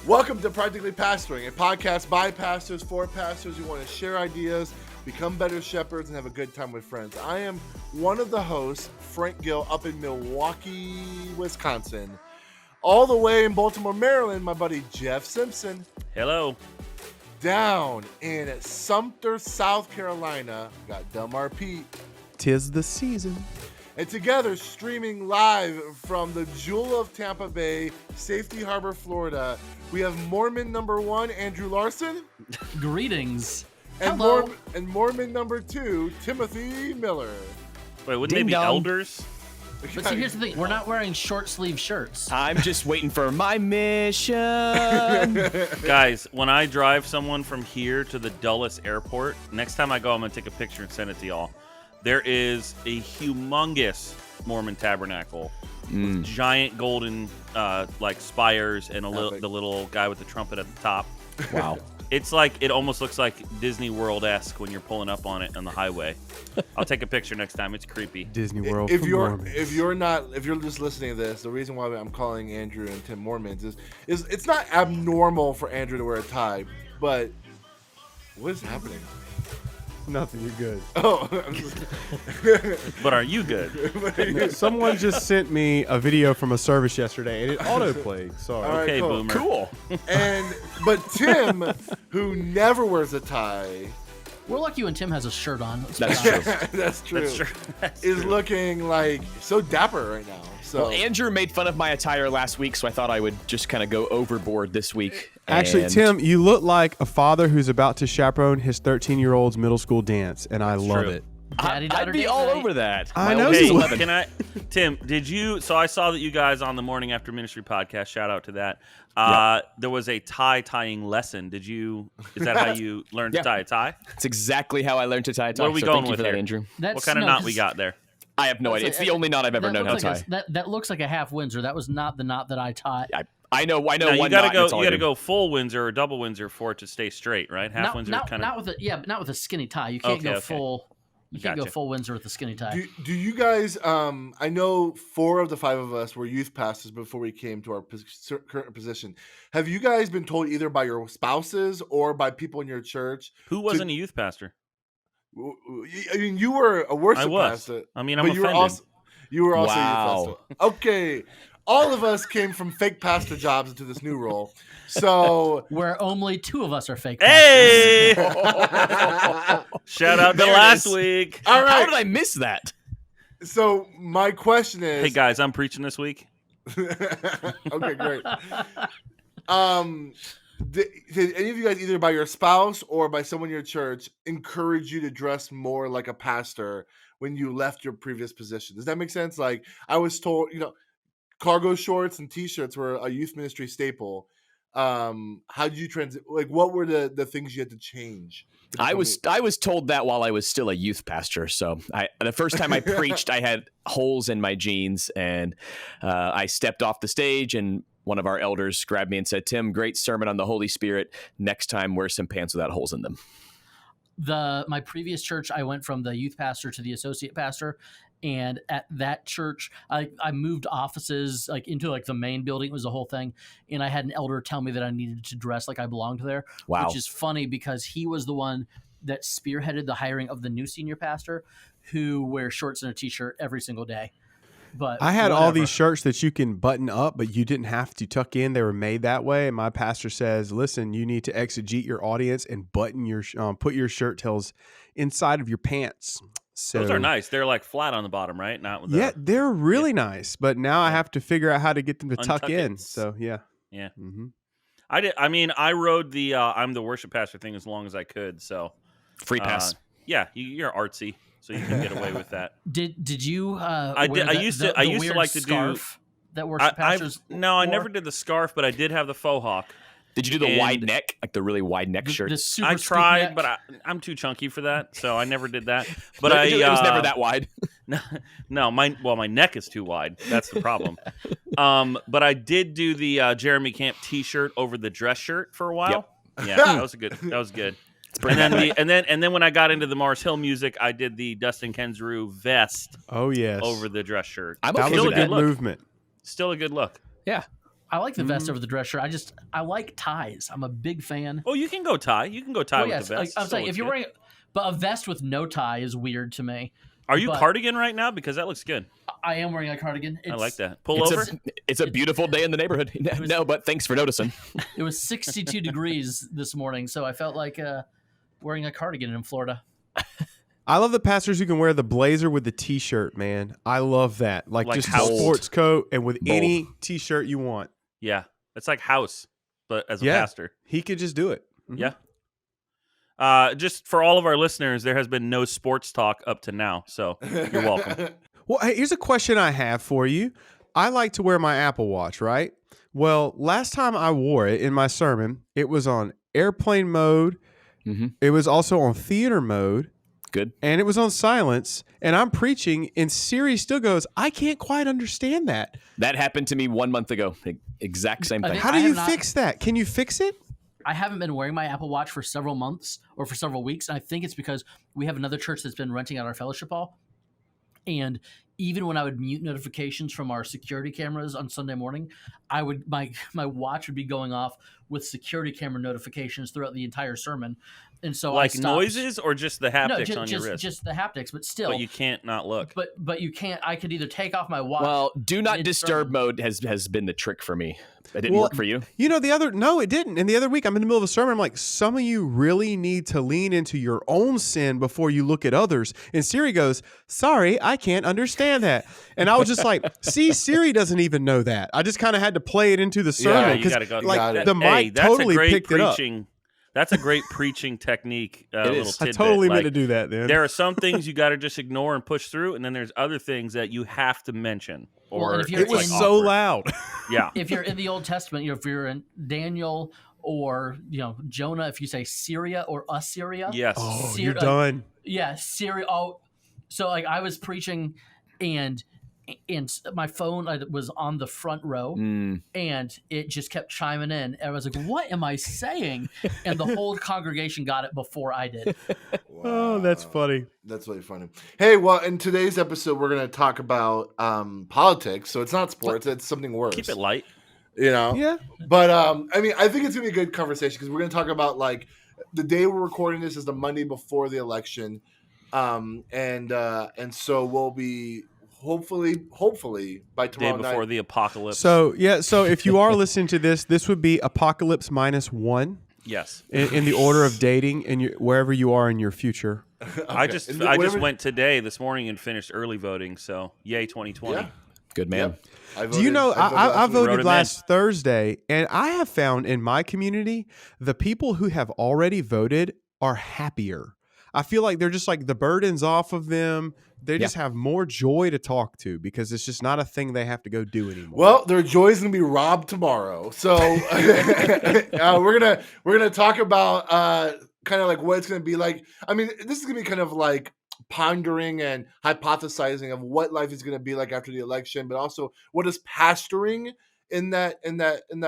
Welcome to Practically Pastoring, a podcast by pastors for pastors who want to share ideas, become better shepherds, and have a good time with friends. I am one of the hosts, Frank Gill, up in Milwaukee, Wisconsin. All the way in Baltimore, Maryland, my buddy Jeff Simpson. Hello. Down in Sumter, South Carolina, got Delmar Pete. 'Tis the season. And together, streaming live from the Jewel of Tampa Bay, Safety Harbor, Florida, we have Mormon number 1, Andrew Larson. Greetings. And, Hello. Mormon number 2, Timothy Miller. Wait, wouldn't they be elders? But see, here's the thing. We're not wearing short sleeve shirts. I'm just waiting for my mission. Guys, when I drive someone from here to the Dulles airport, next time I go, I'm going to take a picture and send it to y'all. There is a humongous Mormon tabernacle with giant golden spires and the little guy with the trumpet at the top. Wow. It's like, it almost looks like Disney World-esque when you're pulling up on it on the highway. I'll take a picture next time. It's creepy. Disney World. If you're just listening to this, the reason why I'm calling Andrew and Tim Mormons is it's not abnormal for Andrew to wear a tie, but what is happening? Nothing, you're good. Oh, But are you good? Someone just sent me a video from a service yesterday, and it autoplayed. Sorry. All right, Okay, cool. boomer. Cool. But Tim, who never wears a tie, We're lucky when Tim has a shirt on. That's true. that's true, That's true. That's is true. looking like so dapper right now. So Well, Andrew made fun of my attire last week, so I thought I would just kind of go overboard this week. Actually, And Tim, you look like a father who's about to chaperone his 13-year-old's middle school dance, and I love true. it. Daddy, I'd daughter, be date all night. over that. I My know oldest you is would. 11. Can I, Tim? Did you? So I saw that you guys on the Morning After Ministry podcast. Shout out to that. There was a tie tying lesson. Did you? Is that how you learned to tie a tie? That's exactly how I learned to tie a tie. What are we so going thank you with for that, here? Andrew. What kind of knot we got there? I have no idea. It's the only knot I've ever known how to tie. That looks like a half Windsor. That was not the knot that I tied. I know No, one you knot. gotta go. that's all You I gotta do. go full Windsor or double Windsor for it to stay straight, right? Half Windsor kind not of. with but not with a skinny tie. You can't go Okay. full. You can't go Gotcha. full Windsor with a skinny tie. do you guys? I know 4 of the 5 of us were youth pastors before we came to our current position. Have you guys been told either by your spouses or by people in your church? Who wasn't a youth pastor? I mean, you were a worship I was. pastor. I mean, I'm but offended. you were also a Wow. youth pastor. Okay. All of us came from fake pastor jobs into this new role. So Where only 2 of us are fake. Hey! Shout out to There it last is. week. all How right. did I miss that? So my question is Hey guys, I'm preaching this week. okay, great. Did any of you guys, either by your spouse or by someone in your church, encourage you to dress more like a pastor when you left your previous position? Does that make sense? Like, I was told, cargo shorts and t-shirts were a youth ministry staple. How did you transit? Like, what were the things you had to change? I was told that while I was still a youth pastor. So the first time I preached, I had holes in my jeans, and I stepped off the stage, and one of our elders grabbed me and said, "Tim, great sermon on the Holy Spirit. Next time, wear some pants without holes in them." My previous church, I went from the youth pastor to the associate pastor, and at that church, I moved offices into the main building. It was the whole thing, and I had an elder tell me that I needed to dress like I belonged there. Wow. Which is funny because he was the one that spearheaded the hiring of the new senior pastor, who wears shorts and a t-shirt every single day. But I had all whatever. these shirts that you can button up, but you didn't have to tuck in. They were made that way. And my pastor says, listen, you need to exegete your audience and button your put your shirt tails inside of your pants. So Those are nice. They're like flat on the bottom, right? Not with Yeah, they're really nice. But now I have to figure out how to get them to tuck Untuck in. it. So yeah. Yeah. Mm-hmm. I did. I mean, I rode the I'm the worship pastor thing as long as I could. So Free pass. yeah, you're artsy, so you can get away with that. Did you? I did. wear I the- used the- to. I the used to weird like to do. scarf that worship pastors. No, I wore? never did the scarf, but I did have the faux hawk. Did you do the and- wide neck, like the really wide neck The shirt? super I scoop tried, neck. but I'm too chunky for that, so I never did that. But it was never that wide. No, my neck is too wide. That's the problem. But I did do the Jeremy Camp T-shirt over the dress shirt for a while. Yeah, that was good. That was good. And then when I got into the Mars Hill music, I did the Dustin Kensrue vest Oh yes. over the dress shirt. I'm that okay was a with good good that. look. movement. Still a good look. Yeah. I like the vest over the dress shirt. I like ties. I'm a big fan. Oh, you can go tie. You can go tie Well, with yes, the vest. I'm Still saying if looks you're good. wearing, but a vest with no tie is weird to me. Are you but- cardigan right now? Because that looks good. I am wearing a cardigan. I like that. Pull It's over. it's a beautiful day in the neighborhood. No, but thanks for noticing. It was 62 degrees this morning, so I felt like wearing a cardigan in Florida. I love the pastors who can wear the blazer with the t-shirt, man. I love that. Like just House. a sports coat and with Bold. any t-shirt you want. Yeah, it's like house, but as a Yeah. pastor. He could just do it. Mhm. Yeah. Just for all of our listeners, there has been no sports talk up to now, so you're welcome. Well, hey, here's a question I have for you. I like to wear my Apple Watch, right? Well, last time I wore it in my sermon, it was on airplane mode. Mm-hmm. It was also on theater mode. Good. And it was on silence. And I'm preaching, and Siri still goes, I can't quite understand that. That happened to me 1 month ago. Exact same I thing. think- How do I you have not- fix that? Can you fix it? I haven't been wearing my Apple Watch for several months or for several weeks. And I think it's because we have another church that's been renting out our fellowship hall. And even when I would mute notifications from our security cameras on Sunday morning, I would my watch would be going off with security camera notifications throughout the entire sermon. And so I Like stopped. noises or just the haptics No, on your wrist? just the haptics, but still. But you can't not look. But you can't. I could either take off my watch. Well, do not It's disturb sermon. mode has been the trick for me. It didn't Well, work for you. You know, no, it didn't. And the other week, I'm in the middle of a sermon. I'm like, some of you really need to lean into your own sin before you look at others. And Siri goes, sorry, I can't understand that. And I was just like, see, Siri doesn't even know that. I just kind of had to play it into the Yeah, sermon. you 'cause, gotta go. like, got it. the mic that's totally a great picked it up. preaching. That's a great preaching technique. Little is. I tidbit. totally meant Like, to do that, then. There are some things you got to just ignore and push through, and then there's other things that you have to mention. Well, Or and if you're It was it's, like, so awkward. loud. Yeah. if you're in the Old Testament, if you're in Daniel or Jonah, if you say Syria or Assyria, Yes. Oh, Siri- you're done. yeah, Syria. Oh, so like I was preaching, and my phone was on the front row, and it just kept chiming in. And I was like, "What am I saying?" And the whole congregation got it before I did. Oh, that's Wow. funny. That's really funny. Hey, well, in today's episode, we're going to talk about politics. So it's not sports; it's something worse. Keep it light. You know. Yeah. But I mean, I think it's gonna be a good conversation because we're gonna talk about like the day we're recording this is the Monday before the election, and so we'll be hopefully by Day tomorrow before night. the apocalypse. So if you are listening to this would be Apocalypse -1 yes. in the order of dating and wherever you are in your future. I Okay. just And I just whatever- went this morning and finished early voting. So yay 2020. Yeah. Good man. Yep. I Do you know, I Wrote voted him in. last Thursday, and I have found in my community, the people who have already voted are happier. I feel like they're just like the burden's off of them. They just have more joy to talk to because it's just not a thing they have to go do anymore. Well, their joy is gonna be robbed tomorrow. So we're gonna talk about kind of like what it's gonna be like. I mean, this is gonna be kind of like pondering and hypothesizing of what life is going to be like after the election, but also what is pastoring in that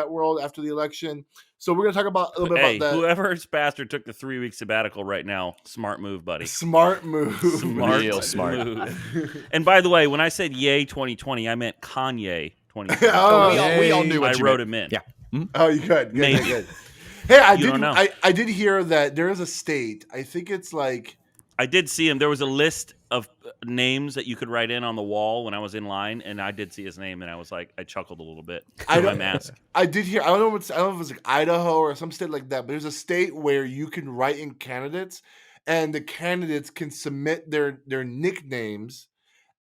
world after the election. So we're going to talk about a little bit Hey, about that. whoever's pastor took the 3-week sabbatical right now, smart move, buddy. Smart move. Real smart. move. And by the way, when I said yay 2020, I meant Kanye 2020. Oh, we all knew I what you wrote meant. him in. Yeah. Oh, you good. Maybe. Good. Hey, You don't know. I did hear that there is a state. I think it's like. I did see him. There was a list of names that you could write in on the wall when I was in line, and I did see his name, and I was like, I chuckled a little bit. I through my don't- mask. I did hear. I don't know if it was like Idaho or some state like that, but there's a state where you can write in candidates, and the candidates can submit their nicknames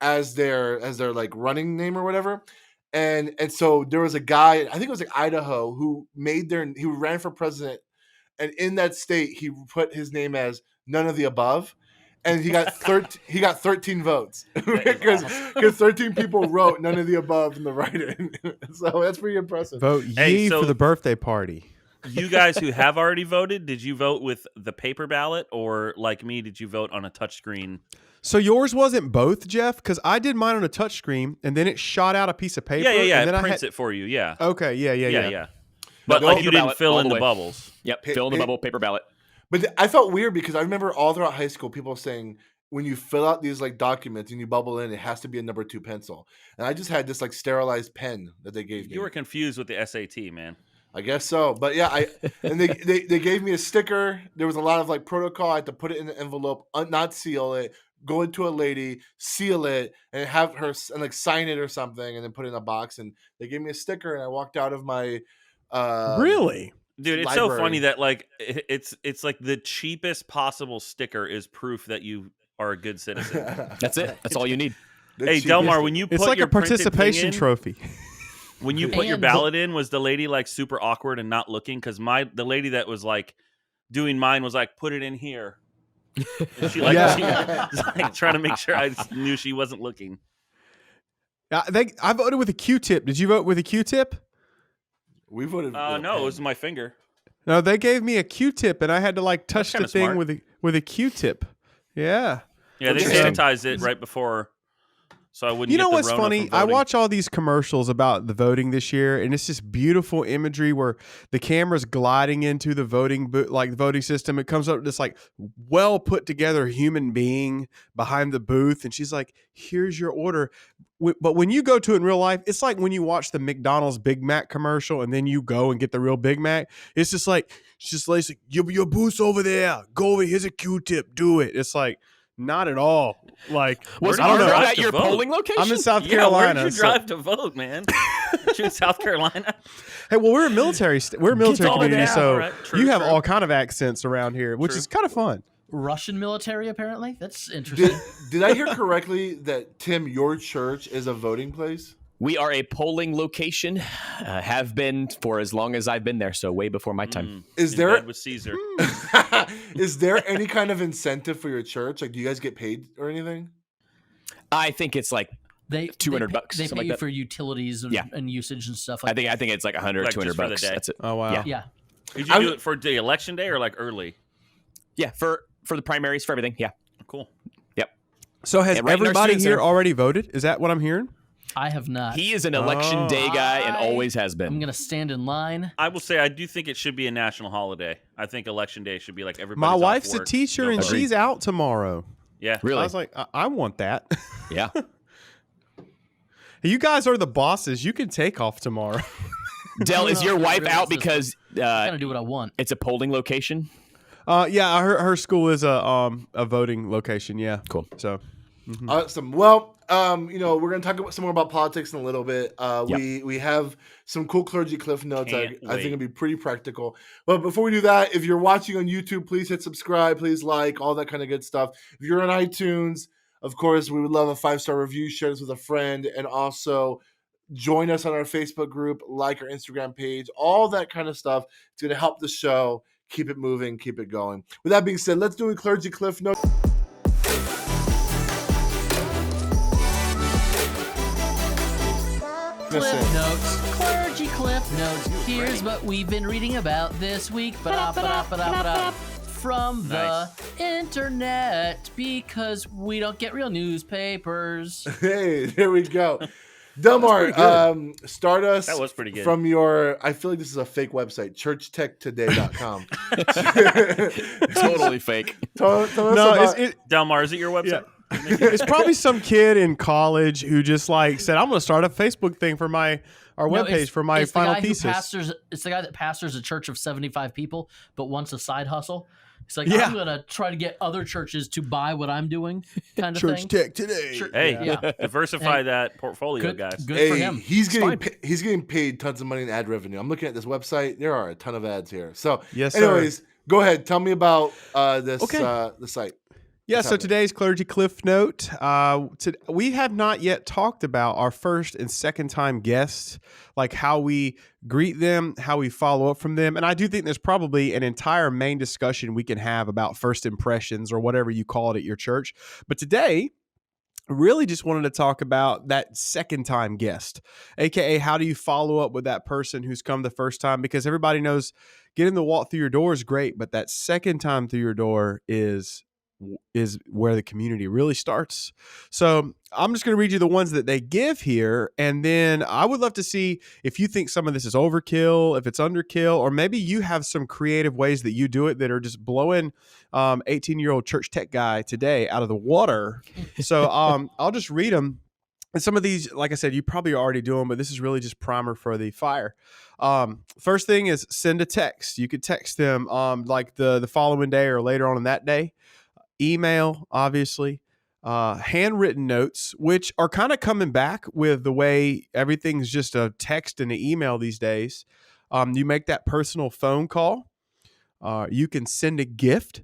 as their like running name or whatever. And so there was a guy, I think it was like Idaho, who he ran for president, and in that state he put his name as none of the above. And he got 13 votes because 13 people wrote none of the above in the write-in. So that's pretty impressive. Vote Hey, ye so- for the birthday party. You guys who have already voted, did you vote with the paper ballot, or like me, did you vote on a touchscreen? So yours wasn't both, Jeff? Because I did mine on a touchscreen, and then it shot out a piece of paper. Yeah. And then It I prints it for you. Yeah. Okay, yeah. But No, like paper you didn't ballot fill all in the the way. bubbles. Yep. Fill in the bubble, paper ballot. But I felt weird because I remember all throughout high school people saying when you fill out these like documents and you bubble in, it has to be a number 2 pencil. And I just had this like sterilized pen that they gave me. You were confused with the SAT, man. I guess so. But yeah, they gave me a sticker. There was a lot of like protocol. I had to put it in the envelope, not seal it, go into a lady, seal it, and have her and like sign it or something, and then put it in a box. And they gave me a sticker, and I walked out of my Really? Dude, it's library. so funny that like it's like the cheapest possible sticker is proof that you are a good citizen. That's it. That's all you need. Hey, Delmar, when you put It's like your a participation printed thing in, trophy. when you put your And- ballot in, was the lady like super awkward and not looking? Because the lady that was like doing mine was like, put it in here. And she like, Yeah. she was like trying to make sure I knew she wasn't looking. I voted with a Q-tip. Did you vote with a Q-tip? We voted. No, it was my finger. No, they gave me a Q-tip, and I had to like touch the kinda thing smart. with a Q-tip. Yeah. Yeah, they Interesting. sanitized it right before, so I wouldn't. You get know the what's Rona funny? from I voting. watch all these commercials about the voting this year, and it's just beautiful imagery where the camera's gliding into the voting like the voting system. It comes up with this like well put together human being behind the booth, and she's like, "Here's your order." But when you go to it in real life, it's like when you watch the McDonald's Big Mac commercial, and then you go and get the real Big Mac. It's just like she's like, "Your booth's over there. Go over. Here's a Q-tip. Do it." It's like. Not at all. Like, Was did I don't you know. drive at to your vote? polling location? I'm in South Yeah, Carolina. where did you so- drive to vote, man? You in South Carolina? Hey, well, we're a military. We're a military over community, there. so All right. True, you have true. all kind of accents around here, which True. is kind of fun. Russian military, apparently. That's interesting. Did I hear correctly that Tim, your church is a voting place? We are a polling location, have been for as long as I've been there, so way before my time. Is In there bed with Caesar? is there any kind of incentive for your church? Like, do you guys get paid or anything? I think it's like They $200 bucks, They something pay like you that. for utilities and, Yeah. and usage and stuff like I think it's like 100, Like 200 just for the bucks. day. That's it. Oh wow! Yeah. that. Yeah. Did you do it for the election day or like early? Yeah, for the primaries, for everything. Yeah. Cool. So has Yeah, right in our everybody student here center. already voted? Is that what I'm hearing? I have not. He is an election day guy and I- always has I'm been. going to stand in line. I will say I do think it should be a national holiday. I think election day should be like everybody. My wife's a teacher, and she's out tomorrow. yeah. Really? I was like, I want that. Yeah. You guys are the bosses. You can take off tomorrow. Del, is No, your I wife realize out this because I'm going to do what I want. it's a polling location? Yeah, her school is a voting location. Yeah, Cool. So Awesome. Well, we're going to talk some more about politics in a little bit. Yep. We have some cool clergy cliff notes. I Can't think wait. it'll be pretty practical. But before we do that, if you're watching on YouTube, please hit subscribe, please like, all that kind of good stuff. If you're on iTunes, of course, we would love a 5-star review. Share this with a friend, and also join us on our Facebook group, like our Instagram page, all that kind of stuff. It's going to help the show. Keep it moving, keep it going. With that being said, let's do a clergy cliff note. Cliff Notes. Clergy Cliff Notes. Here's what we've been reading about this week. Ba-da-ba-da-ba-da-ba-da. From the internet, because we don't get real newspapers. Hey, there we go. Delmar, start us That was pretty good. from your, I feel like this is a fake website, churchtechtoday.com. Totally fake. Tell us no, about, Delmar, is it your website? it's probably some kid in college who just like said, "I'm going to start a Facebook thing for our No, webpage for my it's the final guy who thesis." it's the guy that pastors a church of 75 people, but wants a side hustle. It's like, Yeah. I'm going to try to get other churches to buy what I'm doing, kind of Church thing. Tech Today. Church- Hey, Yeah. diversify Hey, that portfolio, Good, guys. good for him. he's fine. getting paid tons of money in ad revenue. I'm looking at this website. There are a ton of ads here. So, Yes, sir. anyways, go ahead. Tell me about this Okay. The site. Yeah, What's so happening? today's clergy cliff note. We have not yet talked about our first and second time guests, like how we greet them, how we follow up from them. And I do think there's probably an entire main discussion we can have about first impressions or whatever you call it at your church. But today, I really just wanted to talk about that second time guest, aka how do you follow up with that person who's come the first time? Because everybody knows getting the walk through your door is great, but that second time through your door is is where the community really starts. So I'm just going to read you the ones that they give here. And then I would love to see if you think some of this is overkill, if it's underkill, or maybe you have some creative ways that you do it that are just blowing 18-year-old church tech guy today out of the water. So I'll just read them. And some of these, like I said, you probably already do them, but this is really just primer for the fire. First thing is send a text. You could text them like the following day or later on in that day. Email, obviously. Handwritten notes, which are kind of coming back with the way everything's just a text and an email these days. You make that personal phone call. You can send a gift.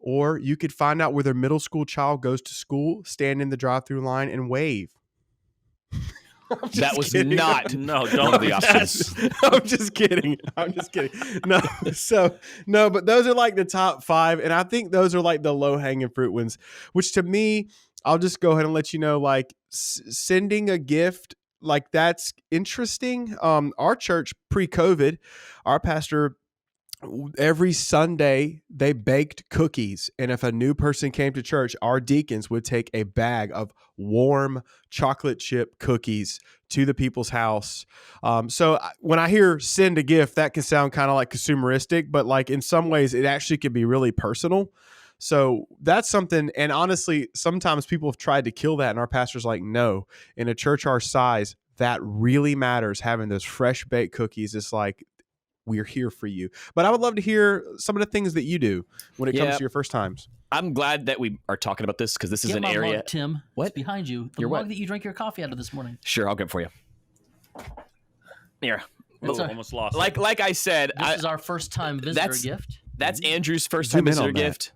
Or you could find out where their middle school child goes to school, stand in the drive-through line, and wave. That was kidding. not No, one don't of the do options. I'm just kidding. No, but those are like the top 5. And I think those are like the low hanging fruit ones, which to me, I'll just go ahead and let you know, like sending a gift, like that's interesting. Our church pre-COVID, our pastor, every Sunday they baked cookies, and if a new person came to church, our deacons would take a bag of warm chocolate chip cookies to the people's house. So when I hear send a gift, that can sound kind of like consumeristic, but like in some ways it actually can be really personal. So that's something. And honestly, sometimes people have tried to kill that, and our pastor's like, no, in a church our size, that really matters. Having those fresh baked cookies is like, we're here for you. But I would love to hear some of the things that you do when it comes to your first times. I'm glad that we are talking about this because this is Get an my area. mug, Tim. What? It's behind you. The Your mug what? that you drank your coffee out of this morning. Sure, I'll get it for you. Here. Oh, almost lost. Like I said, This is our first time visitor gift. That's Andrew's first Zoom time in visitor on that. gift.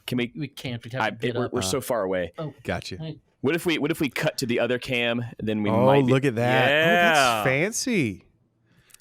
Can we? We can't. We have to get up. We're so far away. Oh, Gotcha. hey. What if we cut to the other cam? Then we Oh, might. look at that. Oh, Yeah. that's fancy.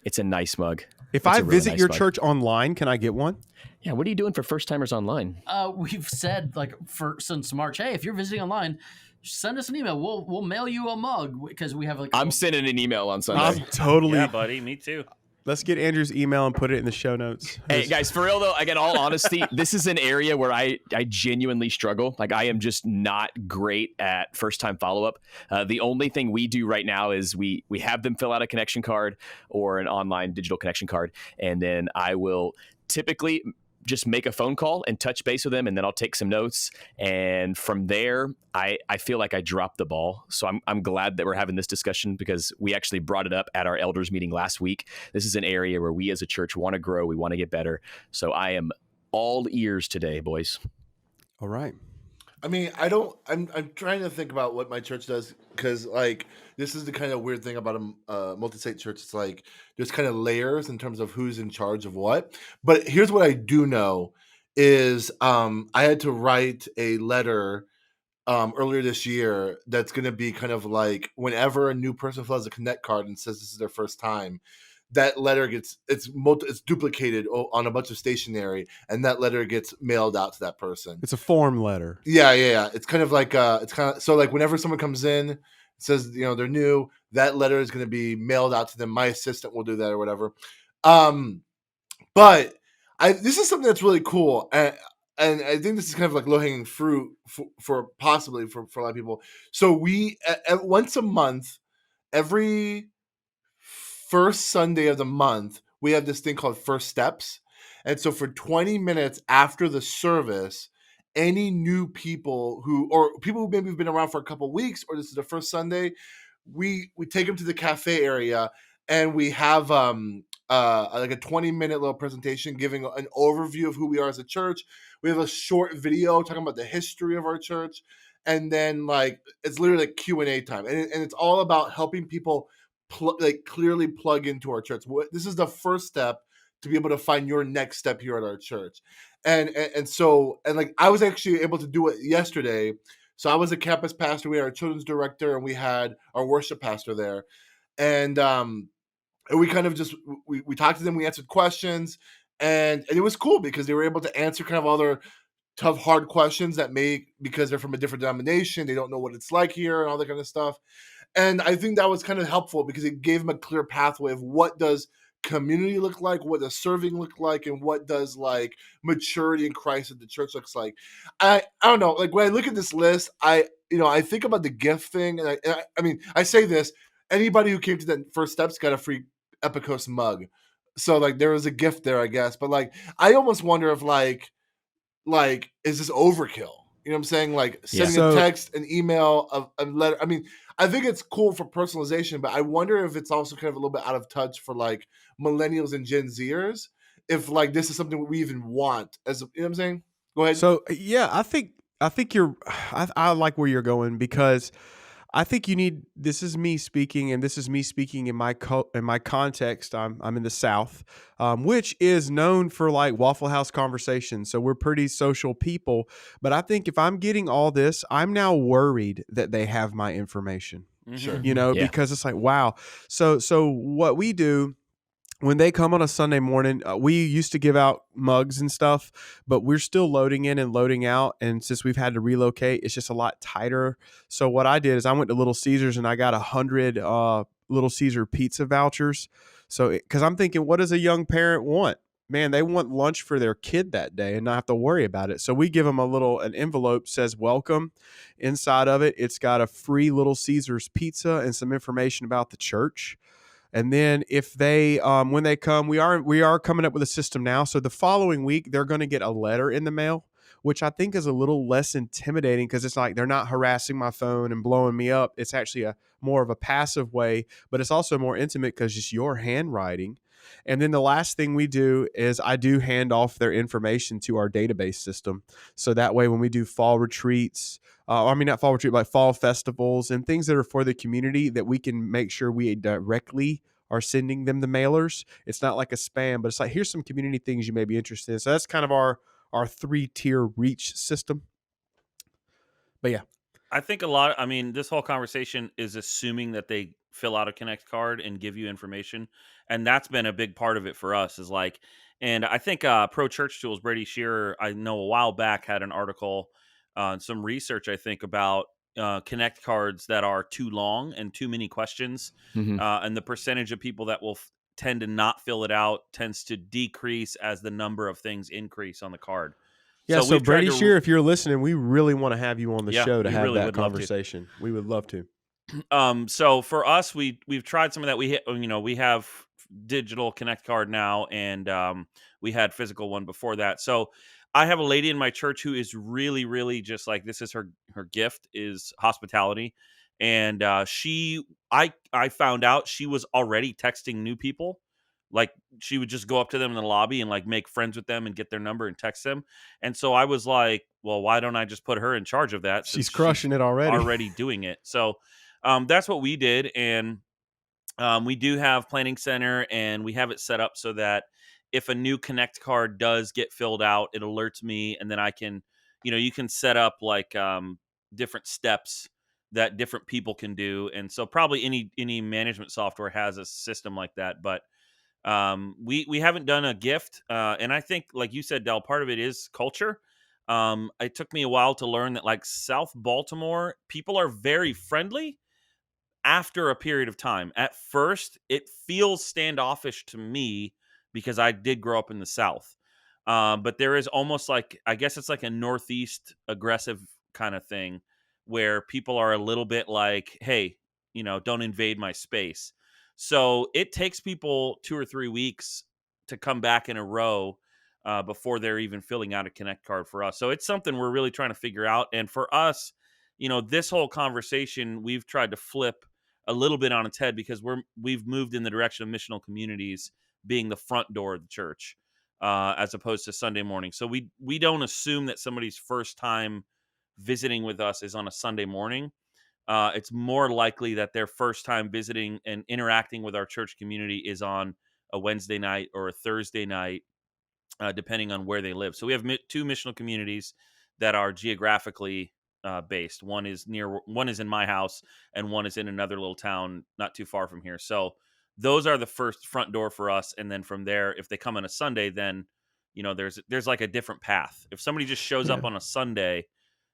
It's a nice mug. If It's I a really visit nice your mug. church online, can I get one? Yeah. What are you doing for first timers online? We've said like since March, hey, if you're visiting online, send us an email. We'll mail you a mug because we have like. I'm sending an email on Sunday. I'm totally. Yeah, buddy. Me too. Let's get Andrew's email and put it in the show notes. Hey guys, for real though, again, all honesty, this is an area where I genuinely struggle. Like I am just not great at first time follow up. The only thing we do right now is we have them fill out a connection card or an online digital connection card, and then I will typically just make a phone call and touch base with them, and then I'll take some notes. And from there, I feel like I dropped the ball. So I'm glad that we're having this discussion because we actually brought it up at our elders meeting last week. This is an area where we as a church want to grow. We want to get better. So I am all ears today, boys. All right. I mean, I'm trying to think about what my church does because, like, this is the kind of weird thing about a multi-state church. It's like there's kind of layers in terms of who's in charge of what. But here's what I do know is I had to write a letter earlier this year that's going to be kind of like whenever a new person fills a Connect card and says this is their first time, that letter gets it's duplicated on a bunch of stationery, and that letter gets mailed out to that person. It's a form letter. Yeah. It's kind of like so like whenever someone comes in, says they're new, that letter is going to be mailed out to them. My assistant will do that or whatever. But this is something that's really cool, and I think this is kind of like low hanging fruit for possibly for a lot of people. So we once a month, every first Sunday of the month, we have this thing called First Steps. And so for 20 minutes after the service, any new people who maybe have been around for a couple of weeks, or this is the first Sunday, we take them to the cafe area and we have like a 20-minute little presentation giving an overview of who we are as a church. We have a short video talking about the history of our church. And then like it's literally like Q&A time. And it's all about helping people clearly plug into our church. This is the first step to be able to find your next step here at our church. And so like I was actually able to do it yesterday. So I was a campus pastor, we had our children's director, and we had our worship pastor there. And we kind of just we talked to them, we answered questions, and it was cool because they were able to answer kind of all their tough, hard questions because they're from a different denomination, they don't know what it's like here and all that kind of stuff. And I think that was kind of helpful because it gave them a clear pathway of what does community look like, what does serving look like, and what does like maturity in Christ at the church looks like. I don't know. Like when I look at this list, I think about the gift thing, and I mean I say this: anybody who came to that first steps got a free Epicos mug. So like there was a gift there, I guess. But like I almost wonder if like is this overkill? You know what I'm saying? Like sending a So text, an email, a letter. I mean, I think it's cool for personalization, but I wonder if it's also kind of a little bit out of touch for like millennials and Gen Zers. If like this is something we even want, as you know what I'm saying? Go ahead. So yeah, I think you're I like where you're going because I think you need. This is me speaking, and this is me speaking in in my context. I'm in the South, which is known for like Waffle House conversations. So we're pretty social people. But I think if I'm getting all this, I'm now worried that they have my information. Sure. You know, Yeah. because it's like wow. So what we do when they come on a Sunday morning, we used to give out mugs and stuff, but we're still loading in and loading out. And since we've had to relocate, it's just a lot tighter. So what I did is I went to Little Caesars and I got 100 Little Caesar pizza vouchers. So because I'm thinking, what does a young parent want? Man, they want lunch for their kid that day and not have to worry about it. So we give them an envelope says welcome. Inside of it, it's got a free Little Caesars pizza and some information about the church. And then if they, when they come, we are coming up with a system now. So the following week, they're going to get a letter in the mail, which I think is a little less intimidating because it's like they're not harassing my phone and blowing me up. It's actually a more of a passive way, but it's also more intimate because it's your handwriting. And then the last thing we do is I do hand off their information to our database system. So that way, when we do fall retreats, I mean, not fall retreat, but fall festivals and things that are for the community, that we can make sure we directly are sending them the mailers. It's not like a spam, but it's like, here's some community things you may be interested in. So that's kind of our 3-tier reach system. But yeah. I think I mean, this whole conversation is assuming that they fill out a Connect card and give you information. And that's been a big part of it for us is like, and I think Pro Church Tools, Brady Shearer, I know a while back had an article some research, I think, about Connect cards that are too long and too many questions. Mhm. And the percentage of people that will tend to not fill it out tends to decrease as the number of things increase on the card. Yeah, so we've tried Brady to Shear, if you're listening, we really want to have you on the Yeah, show to we have really that would love to. conversation. We would love to. So for us, we've tried some of that. We have digital Connect card now, and we had physical one before that. So I have a lady in my church who is really, really just like this is her gift is hospitality, and I found out she was already texting new people. Like she would just go up to them in the lobby and like make friends with them and get their number and text them. And so I was like, well, why don't I just put her in charge of that since She's crushing it already. already doing it? So that's what we did, and we do have Planning Center, and we have it set up so that if a new Connect card does get filled out, it alerts me, and then I can, you can set up like different steps that different people can do, and so probably any management software has a system like that, but we haven't done a gift, and I think, like you said, Del, part of it is culture. It took me a while to learn that, like South Baltimore, people are very friendly after a period of time. At first, it feels standoffish to me because I did grow up in the South. But there is almost like, I guess it's like a Northeast aggressive kind of thing where people are a little bit like, hey, don't invade my space. So it takes people 2 or 3 weeks to come back in a row before they're even filling out a Connect card for us. So it's something we're really trying to figure out. And for us, this whole conversation, we've tried to flip a little bit on its head because we've moved in the direction of missional communities being the front door of the church as opposed to Sunday morning. So we don't assume that somebody's first time visiting with us is on a Sunday morning. It's more likely that their first time visiting and interacting with our church community is on a Wednesday night or a Thursday night, depending on where they live. So we have two missional communities that are geographically based. One is in my house, and one is in another little town not too far from here. So those are the first front door for us, and then from there, if they come on a Sunday, then there's like a different path. If somebody just shows up on a Sunday,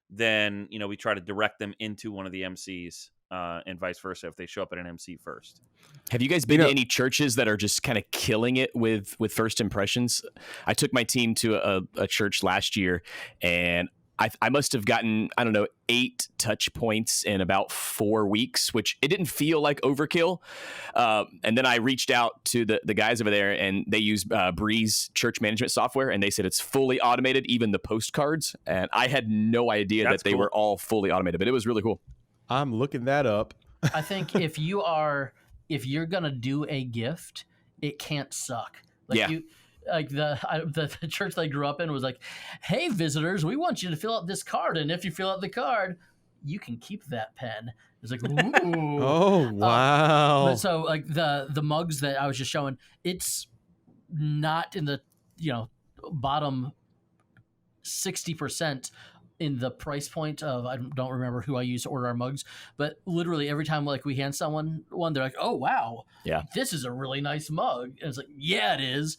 then we try to direct them into one of the MCs and vice versa if they show up at an MC first. Have you guys been to any churches that are just kind of killing it with first impressions? I took my team to a church last year, and I must have gotten, I don't know, 8 touch points in about 4 weeks, which it didn't feel like overkill. And then I reached out to the guys over there, and they use Breeze church management software, and they said it's fully automated, even the postcards. And I had no idea that they were all fully automated, but it was really cool. I'm looking that up. I think if you're gonna do a gift, it can't suck. The church that I grew up in was like, hey, visitors, we want you to fill out this card, and if you fill out the card, you can keep that pen. It's like, ooh. Oh, wow. But so like the mugs that I was just showing, it's not in the bottom 60% in the price point of, I don't remember who I used to order our mugs, but literally every time like we hand someone one, they're like, oh wow, yeah, this is a really nice mug. And it's like, yeah, it is.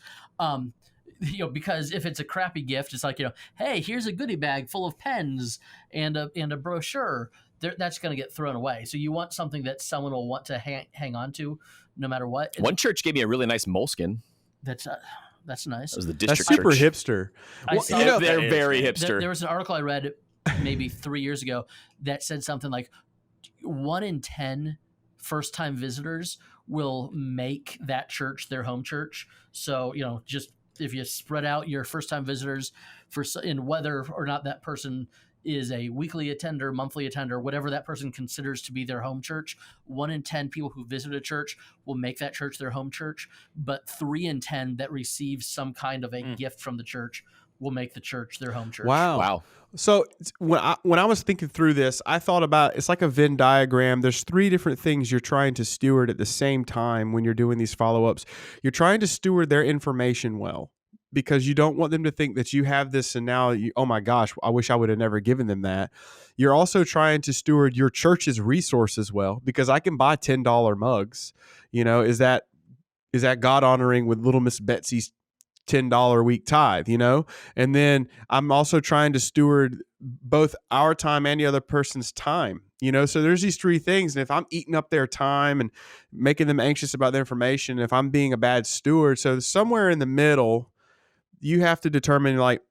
Because if it's a crappy gift, it's like, hey, here's a goodie bag full of pens and a brochure. That's going to get thrown away. So you want something that someone will want to hang on to no matter what. One church gave me a really nice moleskin. That's nice. That was the district That's super church. hipster. They're very hipster. There was an article I read maybe 3 years ago that said something like 1 in 10 first-time visitors will make that church their home church. So, just if you spread out your first-time visitors in whether or not that person is a weekly attender, monthly attender, whatever that person considers to be their home church, 1 in 10 people who visit a church will make that church their home church, but 3 in 10 that receive some kind of a gift from the church will make the church their home church. Wow. So when I was thinking through this, I thought about, it's like a Venn diagram. There's 3 different things you're trying to steward at the same time when you're doing these follow-ups. You're trying to steward their information well, because you don't want them to think that you have this and now oh my gosh, I wish I would have never given them that. You're also trying to steward your church's resources well, because I can buy $10 mugs. Is that God honoring with little Miss Betsy's $10 a week tithe, And then I'm also trying to steward both our time and the other person's time, So there's these 3 things. And if I'm eating up their time and making them anxious about their information, if I'm being a bad steward, so somewhere in the middle, you have to determine like,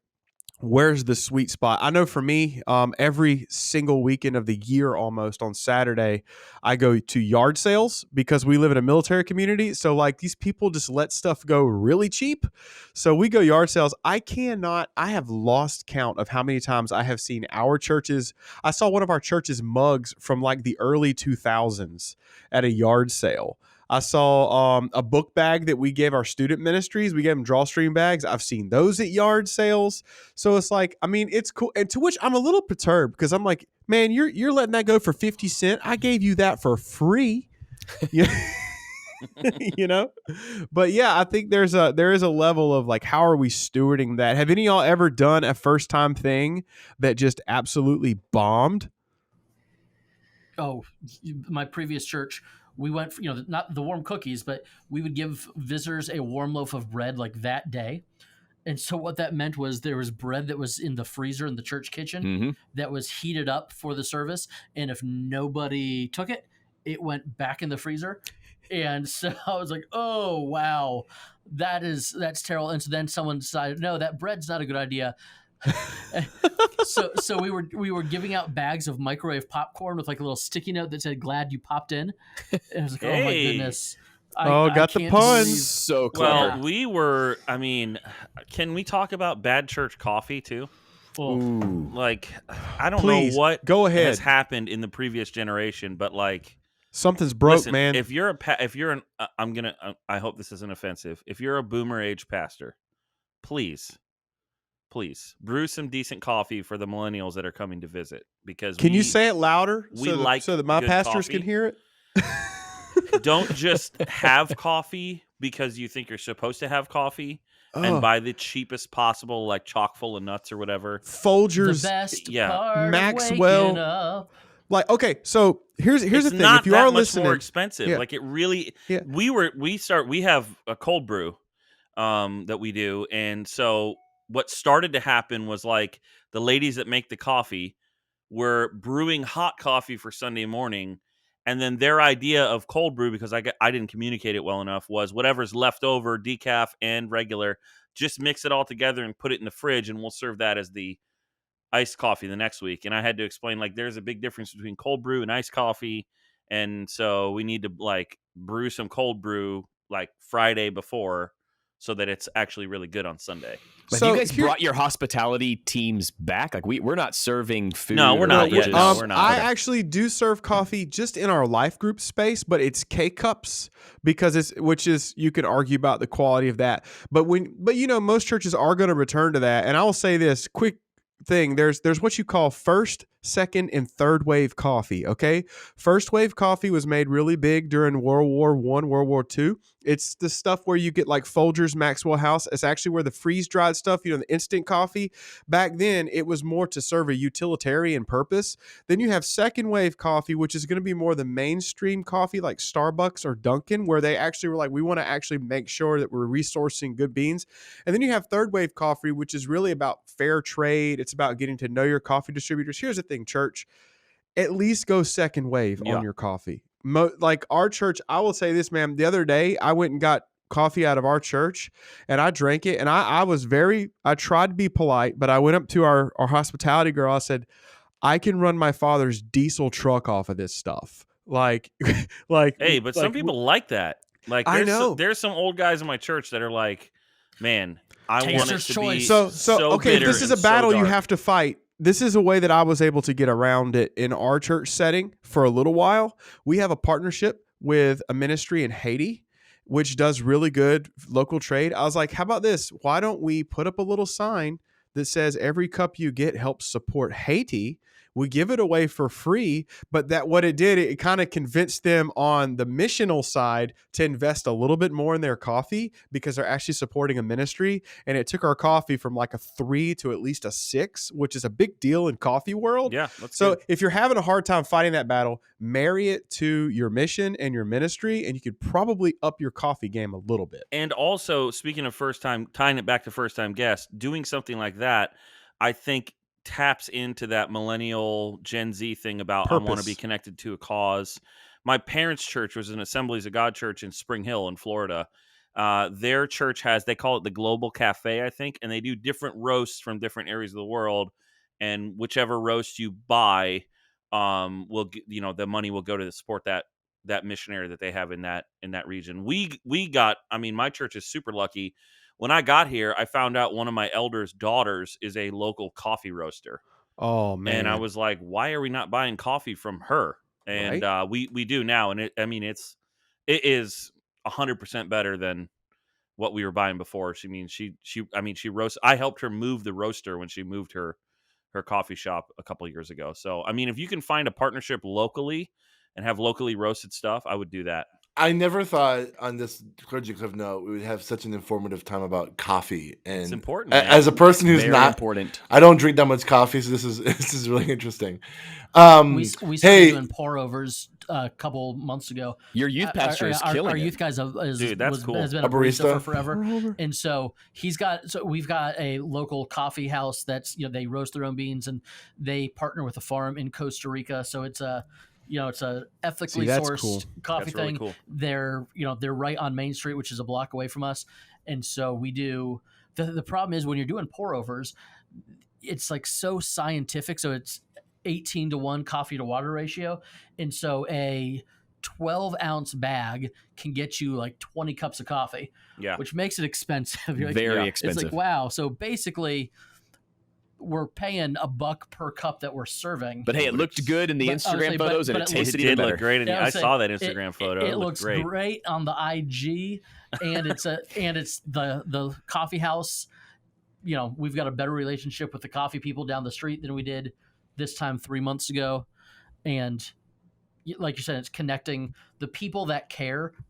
where's the sweet spot? I know for me, every single weekend of the year, almost on Saturday, I go to yard sales because we live in a military community. So like these people just let stuff go really cheap. So we go yard sales. I have lost count of how many times I have seen our churches. I saw one of our church's mugs from like the early 2000s at a yard sale. I saw a book bag that we gave our student ministries. We gave them drawstring bags. I've seen those at yard sales. So it's like, it's cool. And to which I'm a little perturbed, because I'm like, man, you're letting that go for 50 cents. I gave you that for free. But yeah, I think there is a level of like, how are we stewarding that? Have any of y'all ever done a first time thing that just absolutely bombed? Oh, my previous church, we went for, not the warm cookies, but we would give visitors a warm loaf of bread like that day. And so what that meant was there was bread that was in the freezer in the church kitchen that was heated up for the service. And if nobody took it, it went back in the freezer. And so I was like, oh, wow, that's terrible. And so then someone decided, no, that bread's not a good idea. So we were giving out bags of microwave popcorn with like a little sticky note that said "Glad you popped in." And I was like, "Oh my goodness!" Got the puns. So clever. Well, we were. Can we talk about bad church coffee too? Ooh. Like, I don't Please, know what go ahead. has happened in the previous generation, but like something's broke, listen, man. If you're I hope this isn't offensive. If you're a boomer age pastor, please brew some decent coffee for the millennials that are coming to visit. Because can you say it louder so that my pastors coffee. can hear it? Don't just have coffee because you think you're supposed to have coffee and buy the cheapest possible, like chock full of nuts or whatever. Folgers, the best part Maxwell. of up. Like, okay, so here's the thing. Not If you are much listening, more expensive. Like it really. Yeah. We have a cold brew that we do, and so what started to happen was like the ladies that make the coffee were brewing hot coffee for Sunday morning And then their idea of cold brew, because I didn't communicate it well enough, was whatever's left over, decaf and regular, just mix it all together and put it in the fridge, and we'll serve that as the iced coffee the next week. And I had to explain, like, there's a big difference between cold brew and iced coffee. And so we need to, like, brew some cold brew, like, Friday before so that it's actually really good on Sunday. But So you guys here- brought your hospitality teams back? Like we're not serving food. No, we're or not yet. beverages. No, we're not. I Okay. actually do serve coffee just in our life group space, but it's K cups because which is you could argue about the quality of that. But most churches are going to return to that. And I will say this quick thing: there's what you call first, second, and third wave coffee. Okay, first wave coffee was made really big during World War I, World War II. It's the stuff where you get like Folgers, Maxwell House. It's actually where the freeze dried stuff, the instant coffee. Back then, it was more to serve a utilitarian purpose. Then you have second wave coffee, which is going to be more the mainstream coffee like Starbucks or Dunkin', where they actually were like, we want to actually make sure that we're resourcing good beans. And then you have third wave coffee, which is really about fair trade. It's about getting to know your coffee distributors. Here's the thing, church. At least go second wave on your coffee. Like our church, I will say this, ma'am. The other day, I went and got coffee out of our church and I drank it. And I tried to be polite, but I went up to our hospitality girl. I said, I can run my father's diesel truck off of this stuff. Like, Hey, but some people like that. Like, I know. There's some old guys in my church that are like, man, I want it Taster's to choice. be So okay, if bitter this is a and so battle you dark. have to fight, this is a way that I was able to get around it in our church setting for a little while. We have a partnership with a ministry in Haiti, which does really good local trade. I was like, how about this? Why don't we put up a little sign that says every cup you get helps support Haiti? We give it away for free, but that what it did, it kind of convinced them on the missional side to invest a little bit more in their coffee because they're actually supporting a ministry. And it took our coffee from like a 3 to at least a 6, which is a big deal in coffee world. Yeah, that's So good. if you're having a hard time fighting that battle, marry it to your mission and your ministry, and you could probably up your coffee game a little bit. And also, speaking of first time, tying it back to first time guests, doing something like that, I think taps into that millennial Gen Z thing about I want to Purpose. be connected to a cause. My parents' church was an Assemblies of God church in Spring Hill in Florida. Their church they call it the Global Cafe, I think, and they do different roasts from different areas of the world. And whichever roast you buy, the money will go to support that missionary that they have in that region. My church is super lucky. When I got here, I found out one of my elders' daughters is a local coffee roaster. Oh man. And I was like, why are we not buying coffee from her? And we do now. And it is 100% better than what we were buying before. She roasts. I helped her move the roaster when she moved her coffee shop a couple of years ago. So, if you can find a partnership locally and have locally roasted stuff, I would do that. I never thought on this Clergy Cliff note we would have such an informative time about coffee. And It's important, man. as a person who's Very not important. I don't drink that much coffee, so this is really interesting. We started hey, doing pour overs a couple months ago. Your youth pastor is killing our it. youth guys Dude, that's cool. has been A a barista for barista? forever, and so we've got a local coffee house that's they roast their own beans and they partner with a farm in Costa Rica. So it's a ethically that's sourced cool. coffee That's really thing. cool. They're right on Main Street, which is a block away from us, and so we do. The problem is when you're doing pour overs, it's like so scientific. So it's 18-to-1 coffee to water ratio. And so a 12-ounce bag can get you like 20 cups of coffee, Yeah. which makes it expensive. You're like, Very yeah. expensive. It's like, wow. So basically, we're paying $1 per cup that we're serving. But hey, it looked good in the But I was Instagram saying, but- photos, and but it it tasted It even did better. look great. Yeah, I I was saw that saying, Instagram photo. It It looks looked great. great on the IG, and it's the coffee house. We've got a better relationship with the coffee people down the street than we did this time 3 months ago, and like you said, it's connecting the people that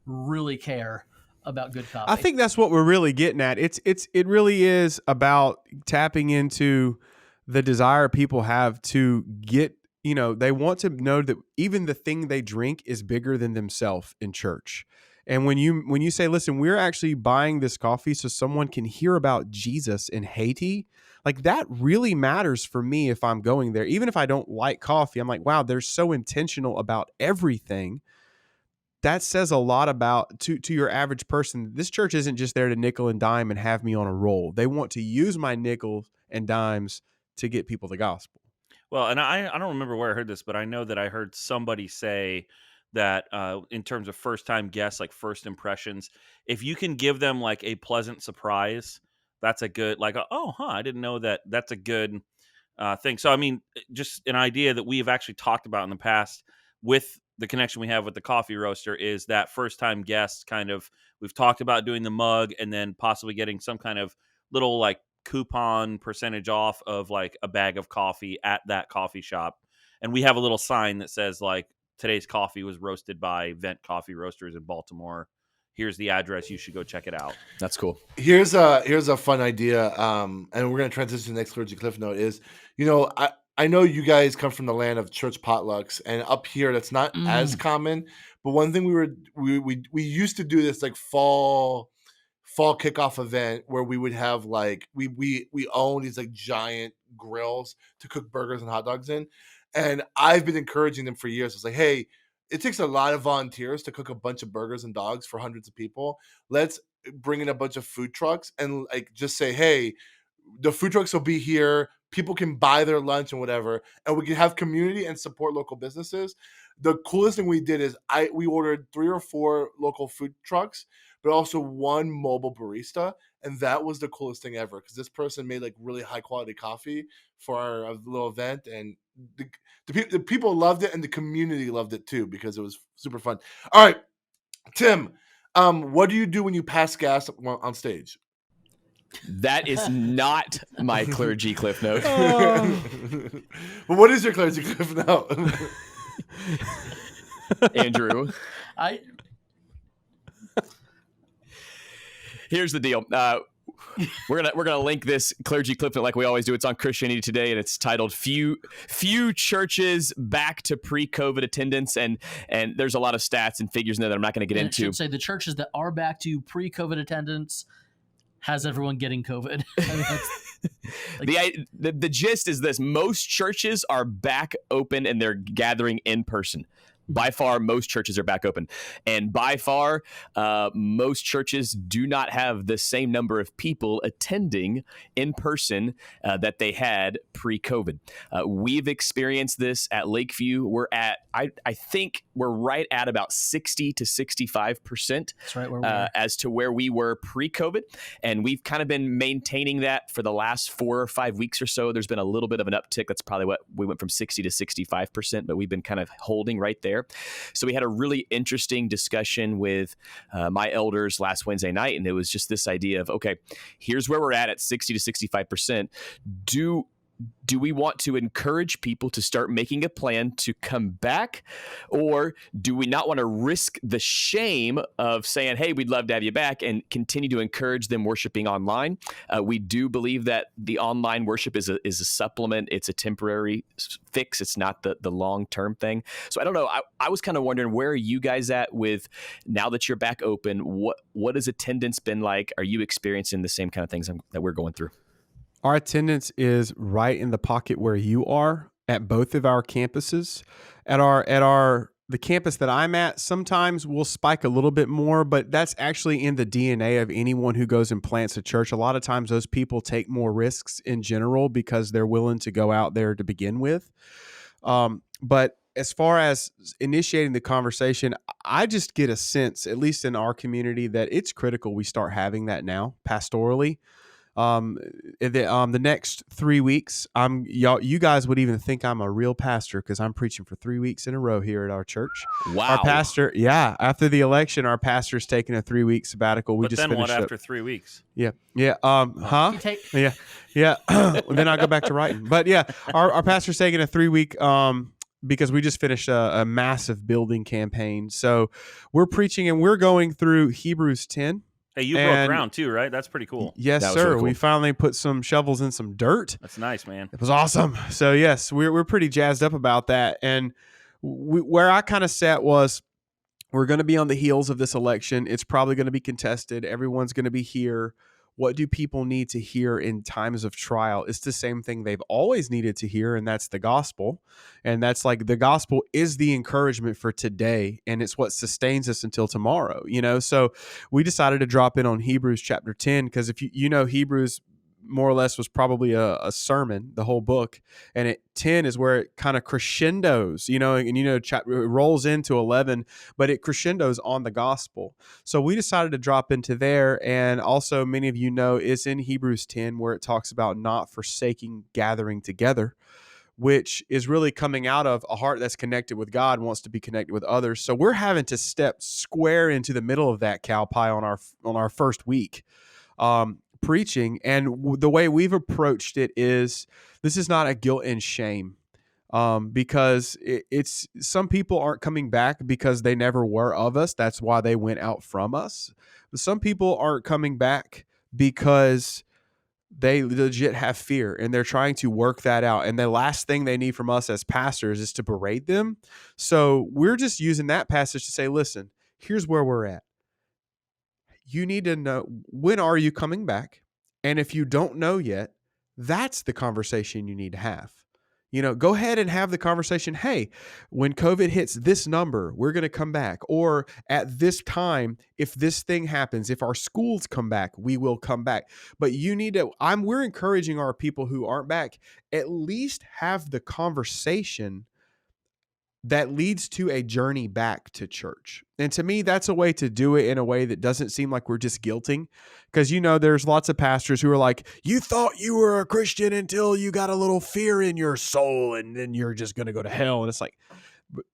really care about good coffee. I think that's what we're really getting at. It really is about tapping into the desire people have to get, they want to know that even the thing they drink is bigger than themselves in church. And when you say, listen, we're actually buying this coffee so someone can hear about Jesus in Haiti, like that really matters for me if I'm going there. Even if I don't like coffee, I'm like, wow, they're so intentional about everything. That says a lot about to your average person. This church isn't just there to nickel and dime and have me on a roll. They want to use my nickels and dimes to get people the gospel. Well, and I don't remember where I heard this, but I know that I heard somebody say that in terms of first time guests, like first impressions, if you can give them like a pleasant surprise, that's a good like oh huh, I didn't know that. That's a good thing. So I mean, just an idea that we have actually talked about in the past with the connection we have with the coffee roaster is that first time guest kind of. We've talked about doing the mug and then possibly getting some kind of little like coupon percentage off of like a bag of coffee at that coffee shop. And we have a little sign that says like today's coffee was roasted by Vent Coffee Roasters in Baltimore. Here's the address. You should go check it out. That's cool. Here's a fun idea. And we're gonna transition to the next Clergy Cliff Note is, I know you guys come from the land of church potlucks, and up here that's not as common. But one thing we used to do this like fall kickoff event where we would have like we own these like giant grills to cook burgers and hot dogs in, and I've been encouraging them for years. It's like, hey, it takes a lot of volunteers to cook a bunch of burgers and dogs for hundreds of people. Let's bring in a bunch of food trucks and like just say, hey, the food trucks will be here. People can buy their lunch and whatever, and we can have community and support local businesses. The coolest thing we did is we ordered 3 or 4 local food trucks, but also 1 mobile barista, and that was the coolest thing ever because this person made like really high quality coffee for our little event, and the people loved it, and the community loved it too because it was super fun. All right, Tim, what do you do when you pass gas on stage? That is not my Clergy Cliff Note. But what is your Clergy Cliff Note? Andrew, here's the deal. We're gonna link this Clergy Cliff Note like we always do. It's on Christianity Today, and it's titled "Few Churches Back to Pre-COVID Attendance," and there's a lot of stats and figures in there that I'm not going to get into. It should say the churches that are back to pre-COVID attendance. Has everyone getting COVID? I mean, The gist is this: most churches are back open and they're gathering in person. By far, most churches are back open. And by far, most churches do not have the same number of people attending in person that they had pre-COVID. We've experienced this at Lakeview. We're at, I think we're right at about 60 to 65%. That's right, where we are. As to where we were pre-COVID. And we've kind of been maintaining that for the last 4 or 5 weeks or so. There's been a little bit of an uptick. That's probably what we went from 60 to 65%, but we've been kind of holding right there. So we had a really interesting discussion with my elders last Wednesday night, and it was just this idea of, okay, here's where we're at 60 to 65%. Do we want to encourage people to start making a plan to come back, or do we not want to risk the shame of saying, hey, we'd love to have you back, and continue to encourage them worshiping online? We do believe that the online worship is a supplement. It's a temporary fix. It's not the long-term thing. So I don't know. I was kind of wondering, where are you guys at with, now that you're back open, what has attendance been like? Are you experiencing the same kind of things that we're going through? Our attendance is right in the pocket where you are at both of our campuses. At the campus that I'm at, sometimes we'll spike a little bit more, but that's actually in the DNA of anyone who goes and plants a church. A lot of times those people take more risks in general because they're willing to go out there to begin with. But as far as initiating the conversation, I just get a sense, at least in our community, that it's critical we start having that now pastorally. The next 3 weeks, you guys would even think I'm a real pastor because I'm preaching for 3 weeks in a row here at our church. Wow. Our pastor, after the election, our pastor's taking a 3-week sabbatical. But then what after 3 weeks? Yeah. Yeah. Then I'll go back to writing. But yeah, our pastor's taking a 3-week, because we just finished a massive building campaign. So we're preaching and we're going through Hebrews 10. Hey, you broke ground too, right? That's pretty cool. Yes, sir. Really cool. We finally put some shovels in some dirt. That's nice, man. It was awesome. So yes, we're pretty jazzed up about that. And where I kind of sat was, We're going to be on the heels of this election. It's probably going to be contested. Everyone's going to be here. What do people need to hear in times of trial? It's the same thing they've always needed to hear, and that's the gospel. And that's like the gospel is the encouragement for today, and it's what sustains us until tomorrow, you know? So we decided to drop in on Hebrews chapter 10, because if you know, Hebrews more or less was probably a sermon, the whole book. And at 10 is where it kind of crescendos, you know, and, you know, it rolls into 11, but it crescendos on the gospel. So we decided to drop into there. And also, many of you know, it's in Hebrews 10 where it talks about not forsaking gathering together, which is really coming out of a heart that's connected with God, wants to be connected with others. So we're having to step square into the middle of that cow pie on our first week. Preaching, and the way we've approached it is, this is not a guilt and shame, because it's some people aren't coming back because they never were of us. That's why they went out from us. But some people aren't coming back because they legit have fear and they're trying to work that out. And the last thing they need from us as pastors is to berate them. So we're just using that passage to say, listen, here's where we're at. You need to know, when are you coming back? And if you don't know yet, that's the conversation you need to have. You know, go ahead and have the conversation. Hey, when COVID hits this number, we're going to come back. Or at this time, if this thing happens, if our schools come back, we will come back. But you need to, we're encouraging our people who aren't back, at least have the conversation that leads to a journey back to church. And to me, that's a way to do it in a way that doesn't seem like we're just guilting. Because, you know, there's lots of pastors who are like, you thought you were a Christian until you got a little fear in your soul and then you're just going to go to hell. And it's like,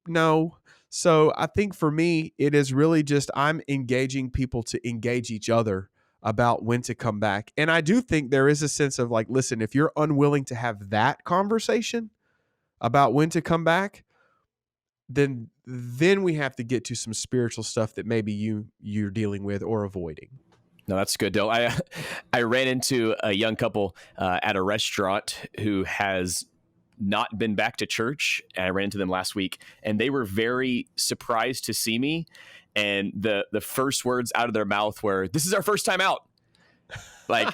no. So I think for me, it is really just, I'm engaging people to engage each other about when to come back. And I do think there is a sense of like, listen, if you're unwilling to have that conversation about when to come back, then we have to get to some spiritual stuff that maybe you're dealing with or avoiding. No, that's good, Dill. I ran into a young couple at a restaurant who has not been back to church, and I ran into them last week, and they were very surprised to see me. And the first words out of their mouth were, "This is our first time out." Like,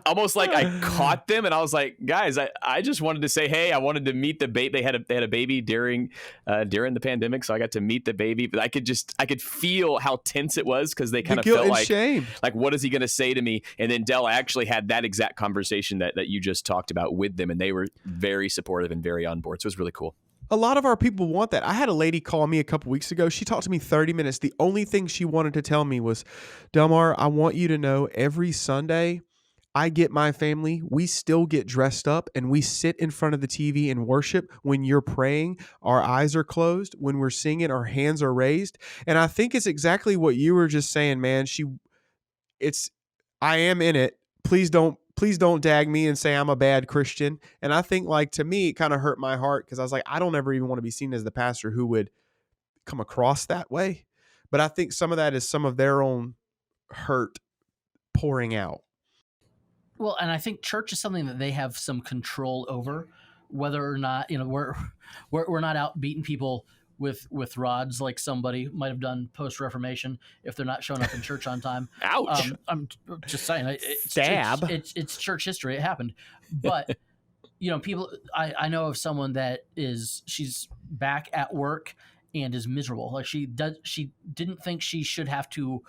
almost like I caught them, and I was like, guys, I just wanted to say, hey, I wanted to meet the baby. They had a baby during the pandemic, so I got to meet the baby. But I could feel how tense it was, because they kind of felt like shame. Like, what is he going to say to me? And then Del, I actually had that exact conversation that you just talked about with them, and they were very supportive and very on board. So it was really cool. A lot of our people want that. I had a lady call me a couple weeks ago. She talked to me 30 minutes. The only thing she wanted to tell me was, Delmar, I want you to know every Sunday I get my family, we still get dressed up and we sit in front of the TV and worship. When you're praying, our eyes are closed. When we're singing, our hands are raised. And I think it's exactly what you were just saying, man. I am in it. Please don't dag me and say I'm a bad Christian. And I think, like, to me, it kind of hurt my heart, because I was like, I don't ever even want to be seen as the pastor who would come across that way. But I think some of that is some of their own hurt pouring out. Well, and I think church is something that they have some control over, whether or not, you know, we're not out beating people with rods like somebody might have done post-Reformation if they're not showing up in church on time. Ouch! I'm just saying, Stab. It's church history. It happened, but you know, people. I know of someone that she's back at work and is miserable. Like, she didn't think she should have to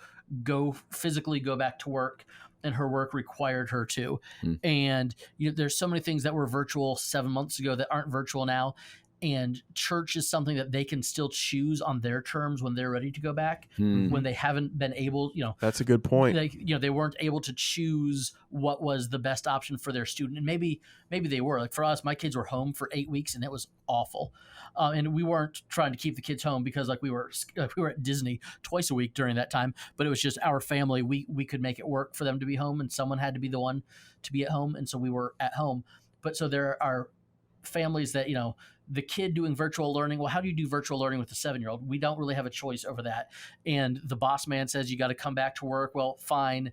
physically go back to work, and her work required her to. And you know, there's so many things that were virtual 7 months ago that aren't virtual now. And church is something that they can still choose on their terms when they're ready to go back, when they haven't been able, you know. That's a good point. They weren't able to choose what was the best option for their student. And maybe they were. Like, for us, my kids were home for 8 weeks and it was awful. And we weren't trying to keep the kids home because, like, we were at Disney twice a week during that time, but it was just our family. We could make it work for them to be home, and someone had to be the one to be at home. And so we were at home. But so there are families that, you know, the kid doing virtual learning. Well, how do you do virtual learning with a 7-year-old? We don't really have a choice over that. And the boss man says you got to come back to work. Well, fine.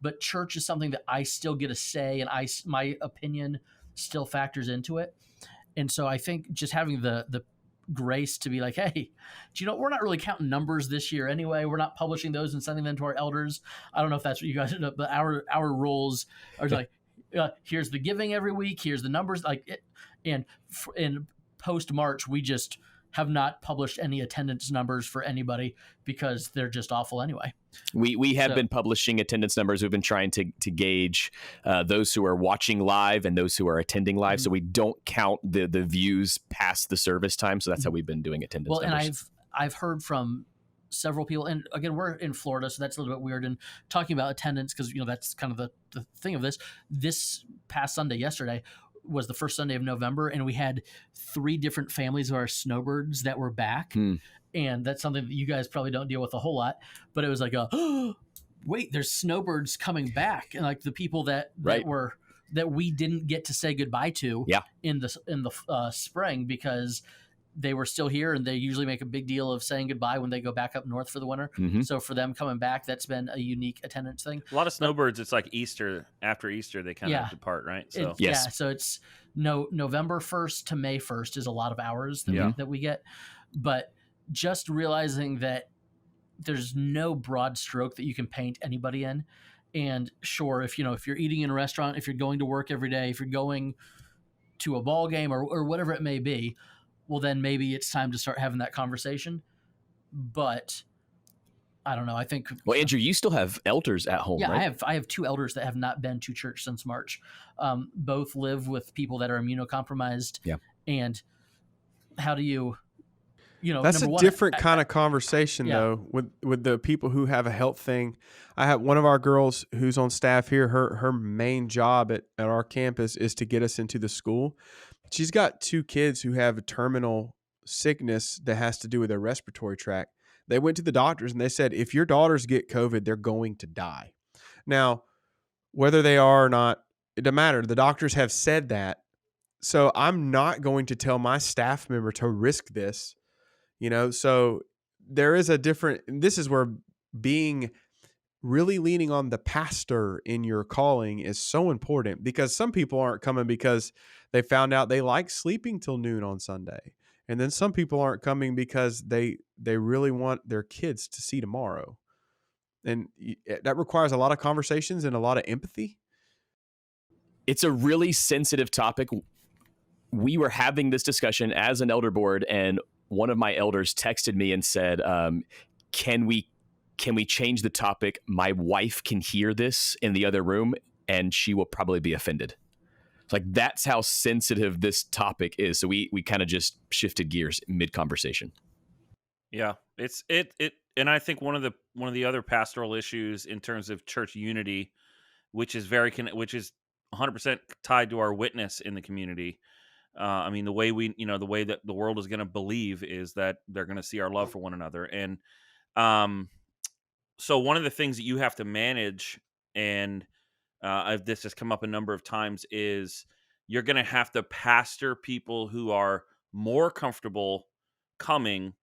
But church is something that I still get a say, and my opinion still factors into it. And so I think just having the grace to be like, hey, do you know, we're not really counting numbers this year anyway. We're not publishing those and sending them to our elders. I don't know if that's what you guys know, but our rules are like, here's the giving every week. Here's the numbers. Like it, and in post March, we just have not published any attendance numbers for anybody because they're just awful anyway. We have been publishing attendance numbers. We've been trying to gauge those who are watching live and those who are attending live. Mm-hmm. So we don't count the views past the service time. So that's how we've been doing attendance numbers. And I've heard from several people, and again, we're in Florida, so that's a little bit weird. And talking about attendance, because that's kind of the thing of this past Sunday, yesterday, was the first Sunday of November, and we had 3 different families of our snowbirds that were back. And that's something that you guys probably don't deal with a whole lot, but it was like wait, there's snowbirds coming back. And like the people that we didn't get to say goodbye to in the spring because they were still here, and they usually make a big deal of saying goodbye when they go back up north for the winter. Mm-hmm. So for them coming back, that's been a unique attendance thing. A lot of snowbirds, it's like Easter. After Easter, they kind of depart, right? So Yeah, so it's November 1st to May 1st is a lot of hours that we get. But just realizing that there's no broad stroke that you can paint anybody in. And sure, if you're eating in a restaurant, if you're going to work every day, if you're going to a ball game or whatever it may be, well, then maybe it's time to start having that conversation. But I don't know. I think. Well, Andrew, you still have elders at home, yeah, right? I have 2 elders that have not been to church since March. Both live with people that are immunocompromised. Yeah. And how do you, that's a different kind of conversation though, with the people who have a health thing. I have one of our girls who's on staff here. Her main job at our campus is to get us into the school. She's got 2 kids who have a terminal sickness that has to do with their respiratory tract. They went to the doctors and they said, if your daughters get COVID, they're going to die. Now, whether they are or not, it doesn't matter. The doctors have said that. So I'm not going to tell my staff member to risk this, so there is this is where being really leaning on the pastor in your calling is so important, because some people aren't coming because they found out they like sleeping till noon on Sunday. And then some people aren't coming because they really want their kids to see tomorrow. And that requires a lot of conversations and a lot of empathy. It's a really sensitive topic. We were having this discussion as an elder board, and one of my elders texted me and said, can we change the topic? My wife can hear this in the other room and she will probably be offended. It's like, that's how sensitive this topic is. So we kind of just shifted gears mid-conversation. Yeah, and I think one of the other pastoral issues in terms of church unity, which is 100% tied to our witness in the community. I mean, the way the way that the world is going to believe is that they're going to see our love for one another. And so one of the things that you have to manage, and this has come up a number of times, is you're going to have to pastor people who are more comfortable coming,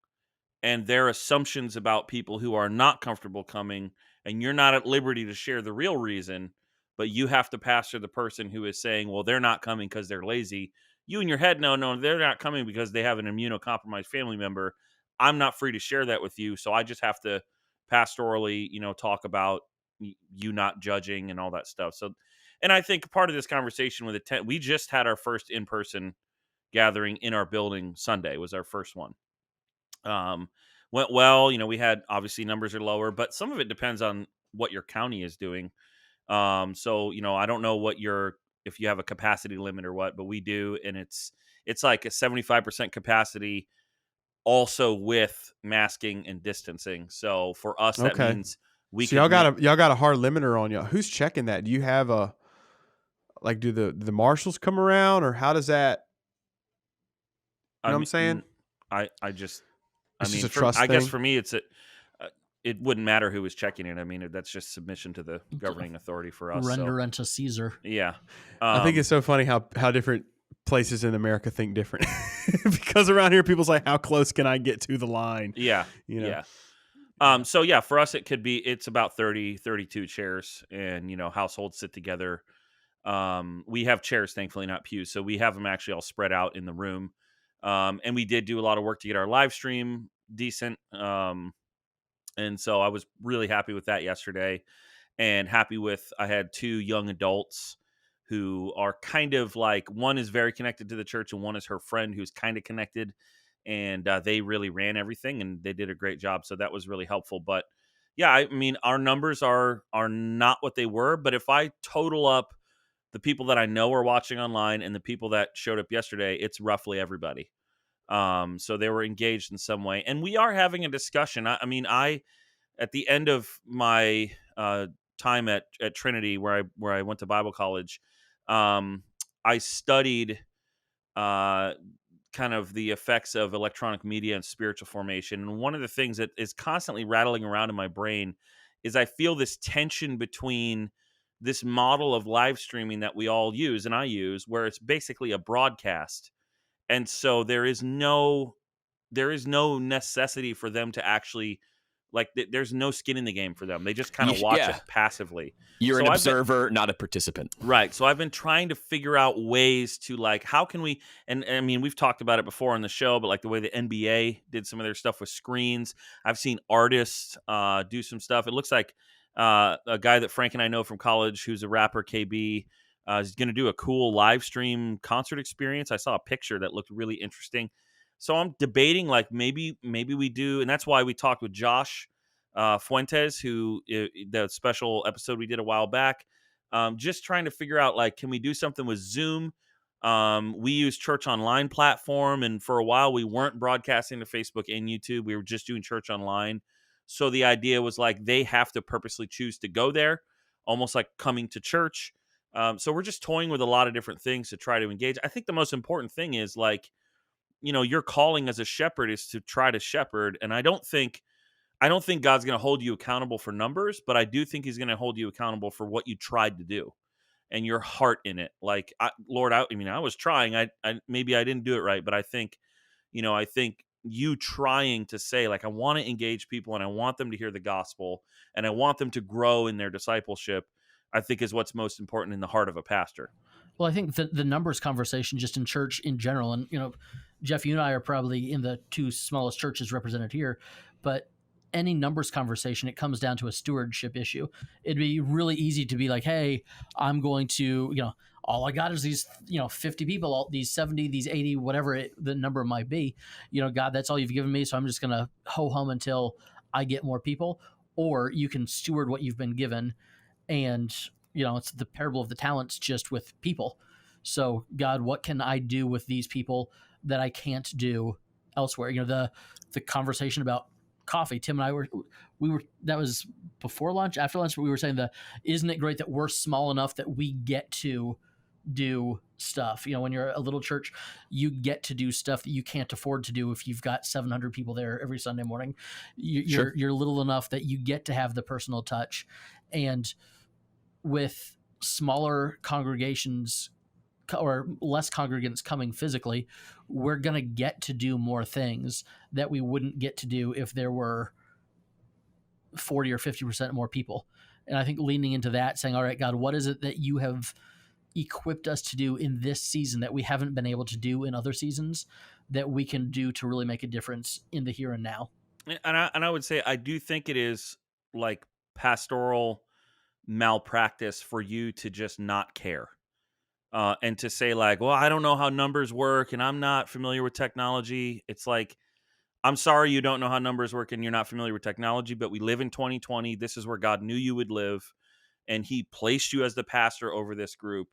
and their assumptions about people who are not comfortable coming, and you're not at liberty to share the real reason, but you have to pastor the person who is saying, well, they're not coming because they're lazy. You in your head, no, they're not coming because they have an immunocompromised family member. I'm not free to share that with you, so I just have to pastorally, talk about you not judging and all that stuff. So, and I think part of this conversation with we just had our first in-person gathering in our building. Sunday was our first one. Went well. We had, obviously numbers are lower, but some of it depends on what your county is doing. So, I don't know if you have a capacity limit or what, but we do. And it's like a 75% capacity also with masking and distancing. So for us, that means y'all got a hard limiter on y'all. Who's checking that? Do you have do the marshals come around, or how does that, what I'm saying? I guess for me, it wouldn't matter who was checking it. I mean, that's just submission to the governing authority for us. Render unto Caesar. Yeah. I think it's so funny how different places in America think different. Because around here, people's like, how close can I get to the line? Yeah. Yeah. So yeah, for us, it's about 32 chairs, and, households sit together. We have chairs, thankfully, not pews. So we have them actually all spread out in the room. And we did do a lot of work to get our live stream decent. And so I was really happy with that yesterday, and happy with, I had 2 young adults who are kind of like, one is very connected to the church and one is her friend who's kind of connected, and they really ran everything and they did a great job. So that was really helpful. But yeah, I mean, our numbers are not what they were, but if I total up the people that I know are watching online and the people that showed up yesterday, it's roughly everybody. So they were engaged in some way, and we are having a discussion. I mean, at the end of my time at Trinity, where I went to Bible college, I studied uh, kind of the effects of electronic media and spiritual formation. And one of the things that is constantly rattling around in my brain is I feel this tension between this model of live streaming that we all use and I use, where it's basically a broadcast, and so there is no necessity for them to actually, like, there's no skin in the game for them. They just kind of watch Yeah. it passively. You're an So I've been, observer, not a participant. right. So I've been trying to figure out ways to, like, how can we, and I mean, we've talked about it before on the show, but like the way the NBA did some of their stuff with screens. I've seen artists do some stuff. It looks like a guy that Frank and I know from college, who's a rapper, KB, is going to do a cool live stream concert experience. I saw a picture that looked really interesting. So I'm debating, like, maybe we do, and that's why we talked with Josh Fuentes, who the special episode we did a while back. Just trying to figure out, like, can we do something with Zoom? We use Church Online platform, and for a while we weren't broadcasting to Facebook and YouTube. We were just doing Church Online. So the idea was, like, they have to purposely choose to go there, almost like coming to church. So we're just toying with a lot of different things to try to engage. I think the most important thing is, like, your calling as a shepherd is to try to shepherd, and I don't think God's going to hold you accountable for numbers, but I do think He's going to hold you accountable for what you tried to do and your heart in it. Like, Lord, I mean, I was trying. I maybe I didn't do it right, but I think you trying to say, like, I want to engage people and I want them to hear the gospel and I want them to grow in their discipleship, I think is what's most important in the heart of a pastor. Well, I think the numbers conversation just in church in general, and Jeff, you and I are probably in the 2 smallest churches represented here, but any numbers conversation, it comes down to a stewardship issue. It'd be really easy to be like, hey, I'm going to, all I got is these, 50 people, all these 70, these 80, whatever the number might be. God, that's all you've given me, so I'm just going to ho-hum until I get more people. Or you can steward what you've been given, and it's the parable of the talents, just with people. So, God, what can I do with these people that I can't do elsewhere? The conversation about coffee, Tim and I we were that was before lunch, after lunch, we were saying isn't it great that we're small enough that we get to do stuff? When you're a little church, you get to do stuff that you can't afford to do if you've got 700 people there every Sunday morning. Sure. You're little enough that you get to have the personal touch. And with smaller congregations or less congregants coming physically, we're going to get to do more things that we wouldn't get to do if there were 40 or 50% more people. And I think leaning into that, saying, all right, God, what is it that you have equipped us to do in this season that we haven't been able to do in other seasons, that we can do to really make a difference in the here and now? And I would say, I do think it is, like, pastoral malpractice for you to just not care. And to say, like, well, I don't know how numbers work and I'm not familiar with technology. It's like, I'm sorry you don't know how numbers work and you're not familiar with technology, but we live in 2020. This is where God knew you would live, and He placed you as the pastor over this group,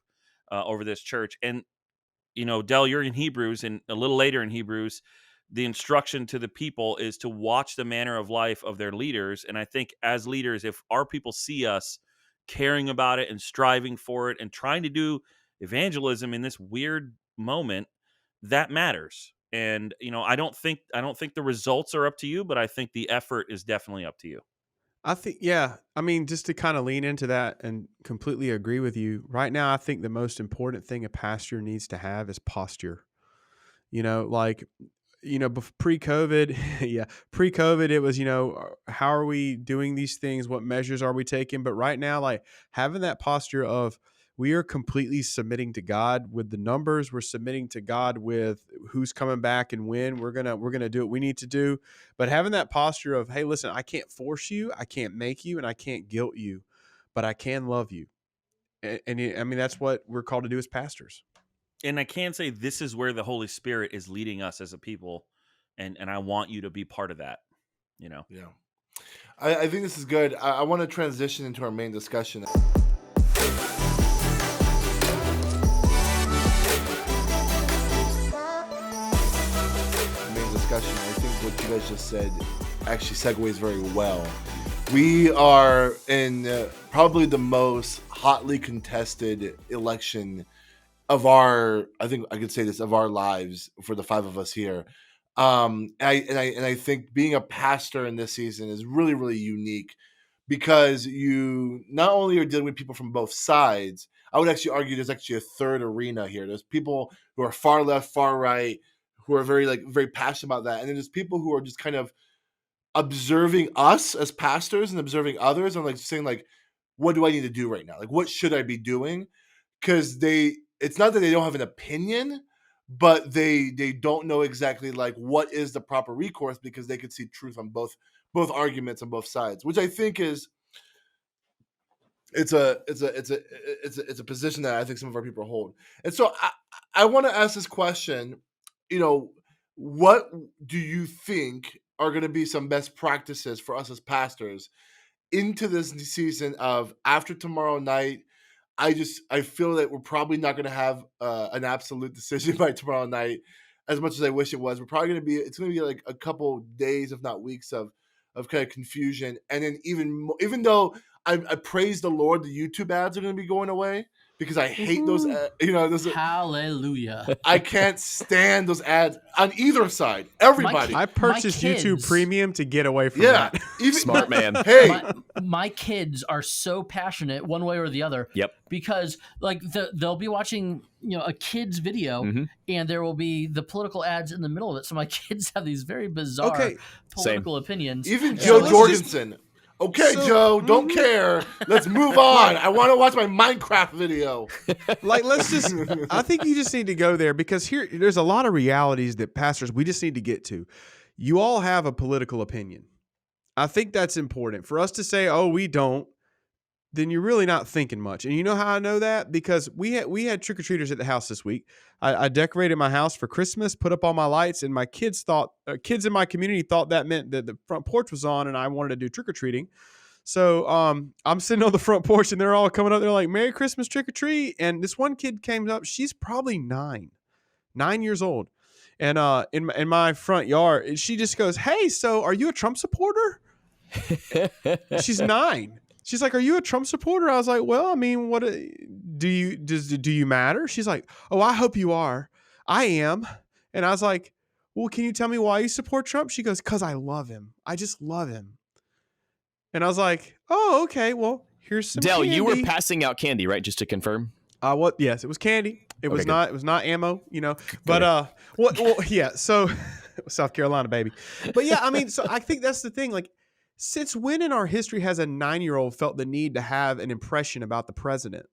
over this church. And, Del, you're in Hebrews, and a little later in Hebrews, the instruction to the people is to watch the manner of life of their leaders. And I think as leaders, if our people see us caring about it and striving for it and trying to do evangelism in this weird moment, that matters. And I don't think the results are up to you, but I think the effort is definitely up to you. I think, yeah. I mean, just to kind of lean into that and completely agree with you. Right now, I think the most important thing a pastor needs to have is posture. Like, pre-COVID, yeah, pre-COVID, it was, how are we doing these things? What measures are we taking? But right now, like, having that posture of, We are completely submitting to God with the numbers. We're submitting to God with who's coming back and when. We're gonna do what we need to do. But having that posture of, hey, listen, I can't force you, I can't make you, and I can't guilt you, but I can love you. And I mean, that's what we're called to do as pastors. And I can say this is where the Holy Spirit is leading us as a people, and I want you to be part of that. You know. Yeah. I think this is good. I want to transition into our main discussion. Main discussion. I think what you guys just said actually segues very well. We are in probably the most hotly contested election of our, I think I could say this, of our lives for the five of us here. I think being a pastor in this season is really, really unique because you not only are dealing with people from both sides. I would actually argue there's actually a third arena here. There's people who are far left, far right, who are very passionate about that, and then there's people who are just kind of observing us as pastors and observing others and like saying like, what do I need to do right now? Like, what should I be doing? Because it's not that they don't have an opinion, but they don't know exactly like what is the proper recourse because they could see truth on both arguments on both sides, which I think is it's a position that I think some of our people hold. And so I want to ask this question, what do you think are going to be some best practices for us as pastors into this season of after tomorrow night? I feel that we're probably not going to have an absolute decision by tomorrow night, as much as I wish it was. We're probably it's going to be like a couple days, if not weeks, of kind of confusion. And then even though I praise the Lord, the YouTube ads are going to be going away because I hate those. Hallelujah! I can't stand those ads on either side. Everybody, I purchased YouTube Premium to get away from that. Smart man. Hey, my kids are so passionate one way or the other. Yep. Because like they'll be watching a kid's video and there will be the political ads in the middle of it. So my kids have these very bizarre political opinions. Even Joe Jorgensen. Okay, Joe, don't care. Let's move on. I want to watch my Minecraft video. I think you just need to go there because there's a lot of realities that pastors, we just need to get to. You all have a political opinion. I think that's important. For us to say, oh, we don't, then you're really not thinking much. And you know how I know that? Because we had trick-or-treaters at the house this week. I decorated my house for Christmas, put up all my lights, and my kids in my community thought that meant that the front porch was on and I wanted to do trick-or-treating. So I'm sitting on the front porch and they're all coming up. They're like, Merry Christmas, trick-or-treat. And this one kid came up. She's probably 9 years old. And in my front yard, she just goes, hey, so are you a Trump supporter? She's 9. She's like, are you a Trump supporter? I was like, well, I mean, what do you matter? She's like, oh, I hope you are. I am. And I was like, well, can you tell me why you support Trump? She goes, because I love him. I just love him. And I was like, oh, okay. Well, here's some Dale, candy. you were passing out candy, right? Just to confirm. Yes, it was candy. It was not ammo, But yeah. So South Carolina, baby. But yeah, I mean, so I think that's the thing. Like, since when in our history has a 9-year-old felt the need to have an impression about the president?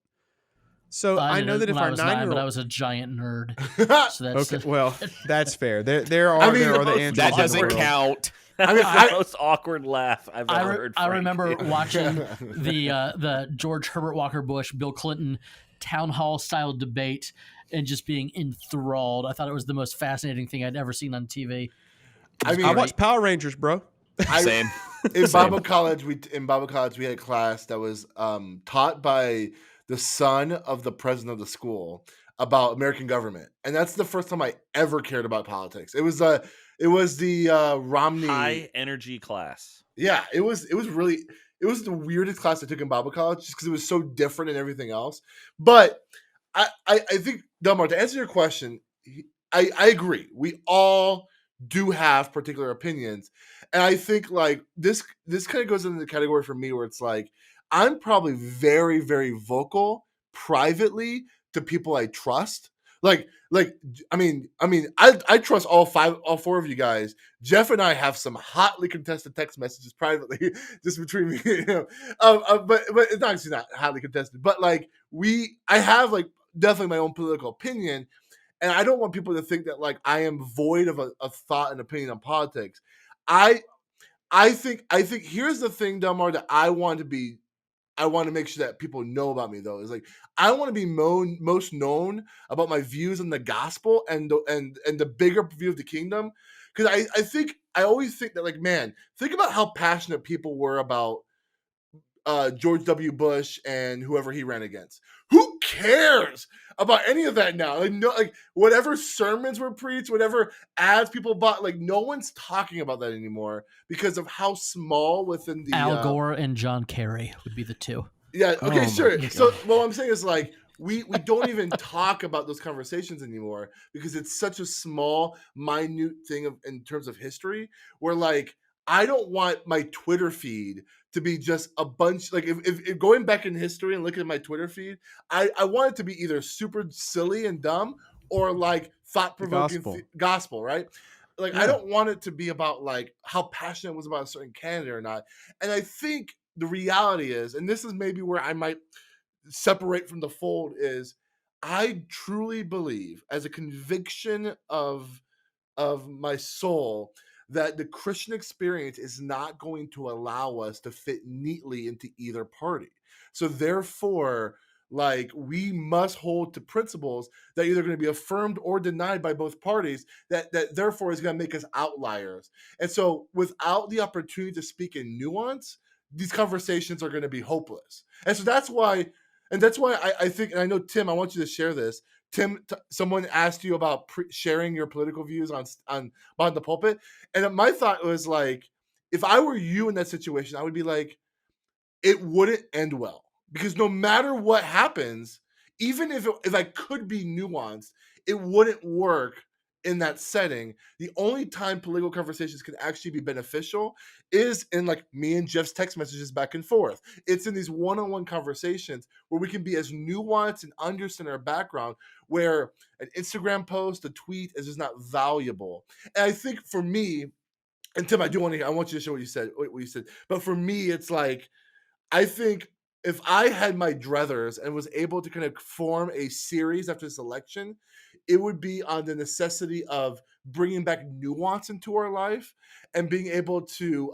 So I know that if our 9-year-old, but I was a giant nerd. So that's okay. Well, that's fair. There are the answers. That doesn't count. I mean, the most awkward laugh I've ever heard. I remember watching the George Herbert Walker Bush, Bill Clinton town hall style debate and just being enthralled. I thought it was the most fascinating thing I'd ever seen on TV. I watched Power Rangers, bro. Same. In Bible college, we had a class that was taught by the son of the president of the school about American government, and that's the first time I ever cared about politics. It was the Romney high energy class. Yeah, it was the weirdest class I took in Bible college just because it was so different than everything else. But I think, Delmar, to answer your question, I agree. We all do have particular opinions. And I think like this kind of goes into the category for me where it's like, I'm probably very, very vocal privately to people I trust. I trust all 4 of you guys. Jeff and I have some hotly contested text messages privately, just between me. But it's not hotly contested. But like I have like definitely my own political opinion, and I don't want people to think that like I am void of a thought and opinion on politics. I I think here's the thing, Delmar, that I want to make sure that people know about me though is like I want to be most known about my views on the gospel and the bigger view of the kingdom, because I think I always think that like, man, think about how passionate people were about George W. Bush and whoever he ran against. Who cares about any of that now? Like, no, like whatever sermons were preached, whatever ads people bought, like no one's talking about that anymore because of how small within the Al Gore and John Kerry would be the two. yeah. Oh Okay, my sure. God. So what I'm saying is like we don't even talk about those conversations anymore because it's such a small, minute thing in terms of history. Where like I don't want my Twitter feed to be just a bunch like if going back in history and looking at my Twitter feed, I want it to be either super silly and dumb or like thought provoking gospel. gospel, right? Like I Yeah. don't want it to be about like how passionate it was about a certain candidate or not. And I think the reality is, and this is maybe where I might separate from the fold, is I truly believe, as a conviction of my soul, that the Christian experience is not going to allow us to fit neatly into either party. So therefore, like we must hold to principles that are either going to be affirmed or denied by both parties, that therefore is going to make us outliers. And so without the opportunity to speak in nuance, these conversations are going to be hopeless. And so that's why I think, and I know, Tim, I want you to share this. Tim, someone asked you about sharing your political views on behind the pulpit, and my thought was like, if I were you in that situation, I would be like, it wouldn't end well because no matter what happens, even if I could be nuanced, it wouldn't work in that setting. The only time political conversations can actually be beneficial is in like me and Jeff's text messages back and forth. It's in these one-on-one conversations where we can be as nuanced and understand our background, where an Instagram post, a tweet is just not valuable. And I think for me, and Tim, I want you to show what you said. But for me, it's like, I think if I had my druthers and was able to kind of form a series after this election, it would be on the necessity of bringing back nuance into our life and being able to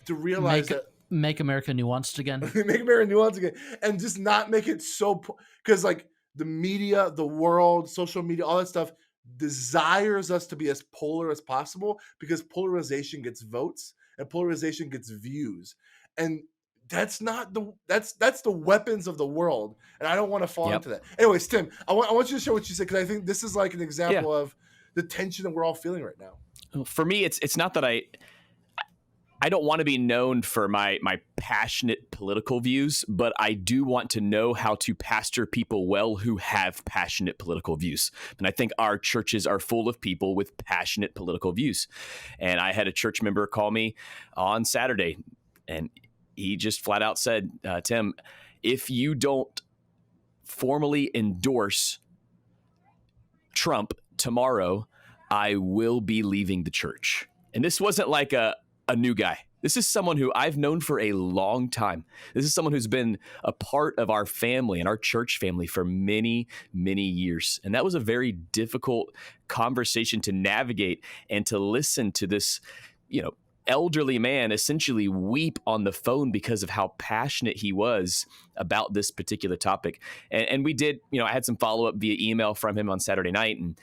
realize that Make America nuanced again. make America nuance again, and just not make it so, because like the media, the world, social media, all that stuff desires us to be as polar as possible because polarization gets votes and polarization gets views, and that's the weapons of the world, and I don't want to fall Yep. into that. Anyways, Tim, I want you to share what you said, because I think this is like an Yeah. example of the tension that we're all feeling right now. For me, it's not that I don't want to be known for my passionate political views, but I do want to know how to pastor people well who have passionate political views. And I think our churches are full of people with passionate political views. And I had a church member call me on Saturday, and he just flat out said, Tim, if you don't formally endorse Trump tomorrow, I will be leaving the church. And this wasn't like a new guy. This is someone who I've known for a long time. This is someone who's been a part of our family and our church family for many, many years. And that was a very difficult conversation to navigate and to listen to this, elderly man essentially weep on the phone because of how passionate he was about this particular topic. And we did, I had some follow-up via email from him on Saturday night, and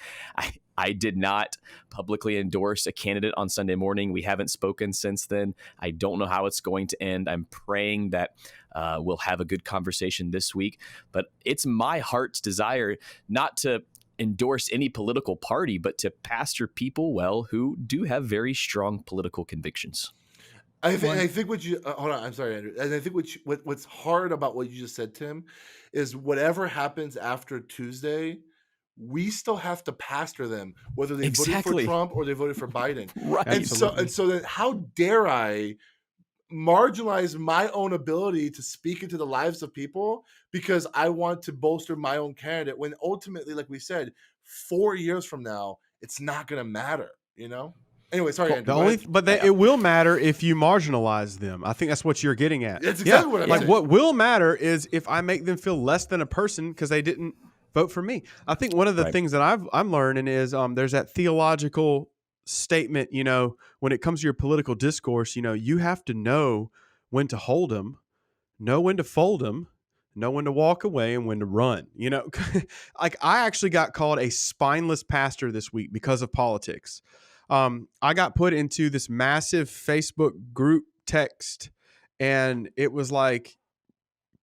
I did not publicly endorse a candidate on Sunday morning. We haven't spoken since then. I don't know how it's going to end. I'm praying that we'll have a good conversation this week, but it's my heart's desire not to endorse any political party, but to pastor people well who do have very strong political convictions. I think what you hold on. I'm sorry, Andrew. And I think what's hard about what you just said, Tim, is whatever happens after Tuesday, we still have to pastor them, whether they voted Exactly. for Trump or they voted for Biden. Right. And so then how dare I marginalize my own ability to speak into the lives of people because I want to bolster my own candidate, when ultimately, like we said, 4 years from now, it's not going to matter, Anyway, sorry, Well, Andrew. Go ahead. but it will matter if you marginalize them. I think that's what you're getting at. That's exactly what I'm like saying. what will matter is if I make them feel less than a person because they didn't vote for me. I think one of the Right. things that I'm learning is there's that theological statement. When it comes to your political discourse, you have to know when to hold them, know when to fold them, know when to walk away, and when to run. Like I actually got called a spineless pastor this week because of politics. I got put into this massive Facebook group text, and it was like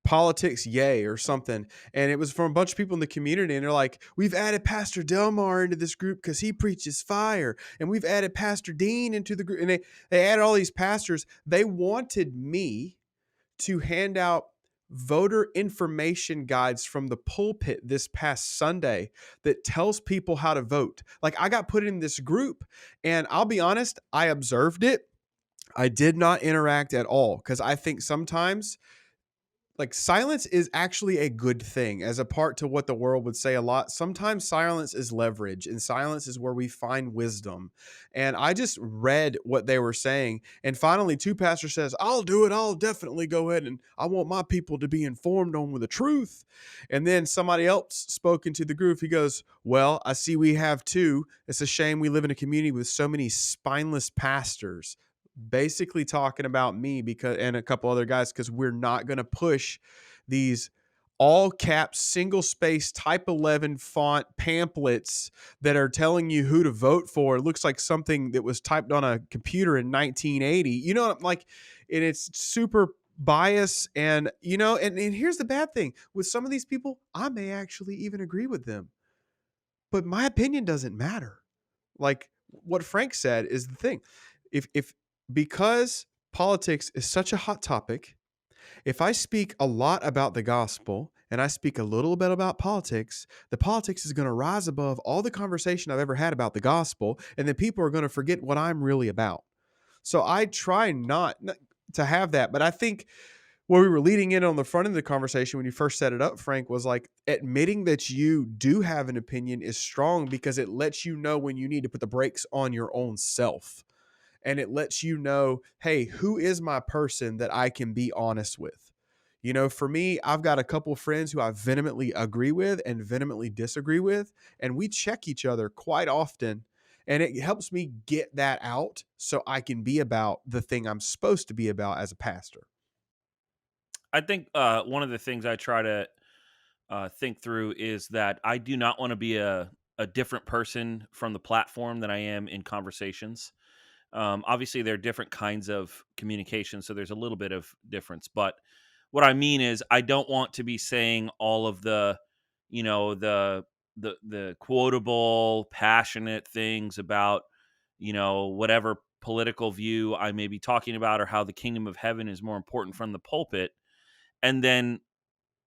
politics yay or something, and it was from a bunch of people in the community, and they're like, we've added Pastor Delmar into this group because he preaches fire, and we've added Pastor Dean into the group, and they added all these pastors. They wanted me to hand out voter information guides from the pulpit this past Sunday that tells people how to vote. Like I got put in this group, and I'll be honest, I observed it. I did not interact at all because I think sometimes like silence is actually a good thing as a part to what the world would say a lot. Sometimes silence is leverage, and silence is where we find wisdom. And I just read what they were saying. And finally, two pastors says, I'll do it. I'll definitely go ahead, and I want my people to be informed on the truth. And then somebody else spoke into the group. He goes, well, I see we have two. It's a shame we live in a community with so many spineless pastors, basically talking about me and a couple other guys, because we're not going to push these all caps single space type 11 font pamphlets that are telling you who to vote for. It looks like something that was typed on a computer in 1980, like, and it's super bias. And and here's the bad thing with some of these people, I may actually even agree with them, but my opinion doesn't matter. Like what Frank said is the thing. If because politics is such a hot topic, if I speak a lot about the gospel and I speak a little bit about politics, the politics is going to rise above all the conversation I've ever had about the gospel, and then people are going to forget what I'm really about. So I try not to have that, but I think where we were leading in on the front of the conversation when you first set it up, Frank, was like admitting that you do have an opinion is strong because it lets you know when you need to put the brakes on your own self. And it lets you know, hey, who is my person that I can be honest with? For me, I've got a couple of friends who I vehemently agree with and vehemently disagree with, and we check each other quite often. And it helps me get that out so I can be about the thing I'm supposed to be about as a pastor. I think one of the things I try to think through is that I do not want to be a different person from the platform than I am in conversations. Obviously, there are different kinds of communication, so there's a little bit of difference. But what I mean is, I don't want to be saying all of the, the quotable, passionate things about, whatever political view I may be talking about, or how the kingdom of heaven is more important from the pulpit, and then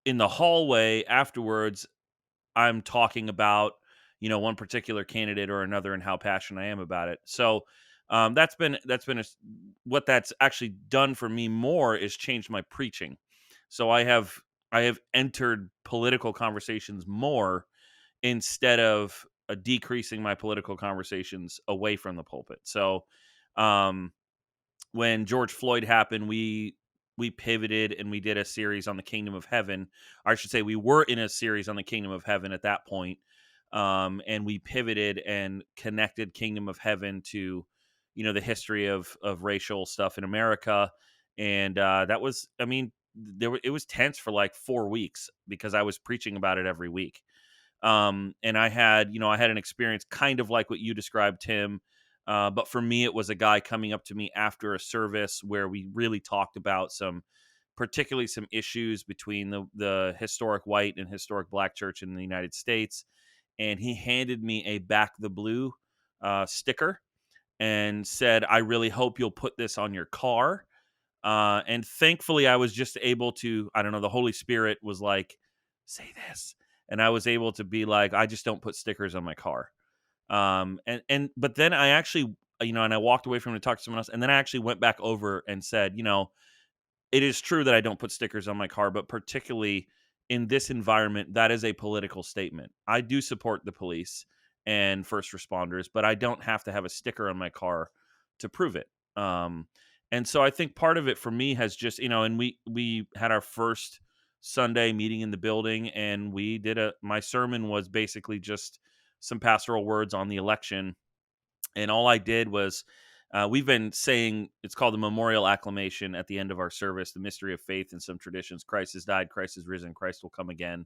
in the hallway afterwards, I'm talking about, one particular candidate or another and how passionate I am about it. So that's been what that's actually done for me more is changed my preaching. So I have entered political conversations more instead of decreasing my political conversations away from the pulpit. So um, when George Floyd happened, we pivoted and we did a series on the kingdom of heaven. Or I should say we were in a series on the kingdom of heaven at that point. And we pivoted and connected kingdom of heaven to, the history of racial stuff in America. And that was, I mean, it was tense for like 4 weeks because I was preaching about it every week. And I had an experience kind of like what you described, Tim. But for me, it was a guy coming up to me after a service where we really talked about particularly some issues between the historic white and historic black church in the United States. And he handed me a Back the Blue sticker and said, I really hope you'll put this on your car. And thankfully, I was just able to, I don't know, the Holy Spirit was like, say this. And I was able to be like, I just don't put stickers on my car. But then I actually, and I walked away from it to talk to someone else. And then I actually went back over and said, it is true that I don't put stickers on my car, but particularly in this environment, that is a political statement. I do support the police, and first responders, but I don't have to have a sticker on my car to prove it. And so I think part of it for me has just, and we had our first Sunday meeting in the building, and my sermon was basically just some pastoral words on the election. And all I did was, we've been saying, it's called the memorial acclamation at the end of our service, the mystery of faith in some traditions. Christ has died, Christ is risen, Christ will come again.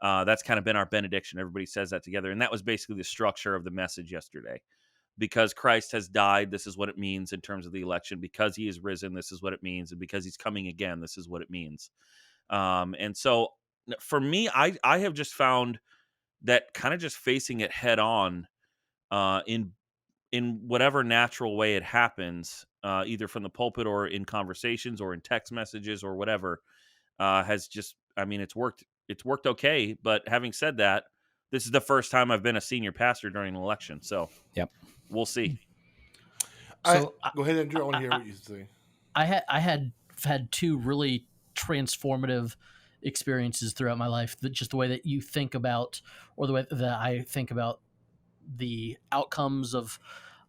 That's kind of been our benediction. Everybody says that together. And that was basically the structure of the message yesterday. Because Christ has died, this is what it means in terms of the election. Because he is risen, this is what it means. And because he's coming again, this is what it means. And so for me, I have just found that kind of just facing it head on, in whatever natural way it happens, either from the pulpit or in conversations or in text messages or whatever, has just, it's worked. It's worked okay. But having said that, this is the first time I've been a senior pastor during an election. So Yep. we'll see. So Go ahead, Andrew. I want to hear what you say. I had two really transformative experiences throughout my life. Just the way that you think about, or the way that I think about the outcomes of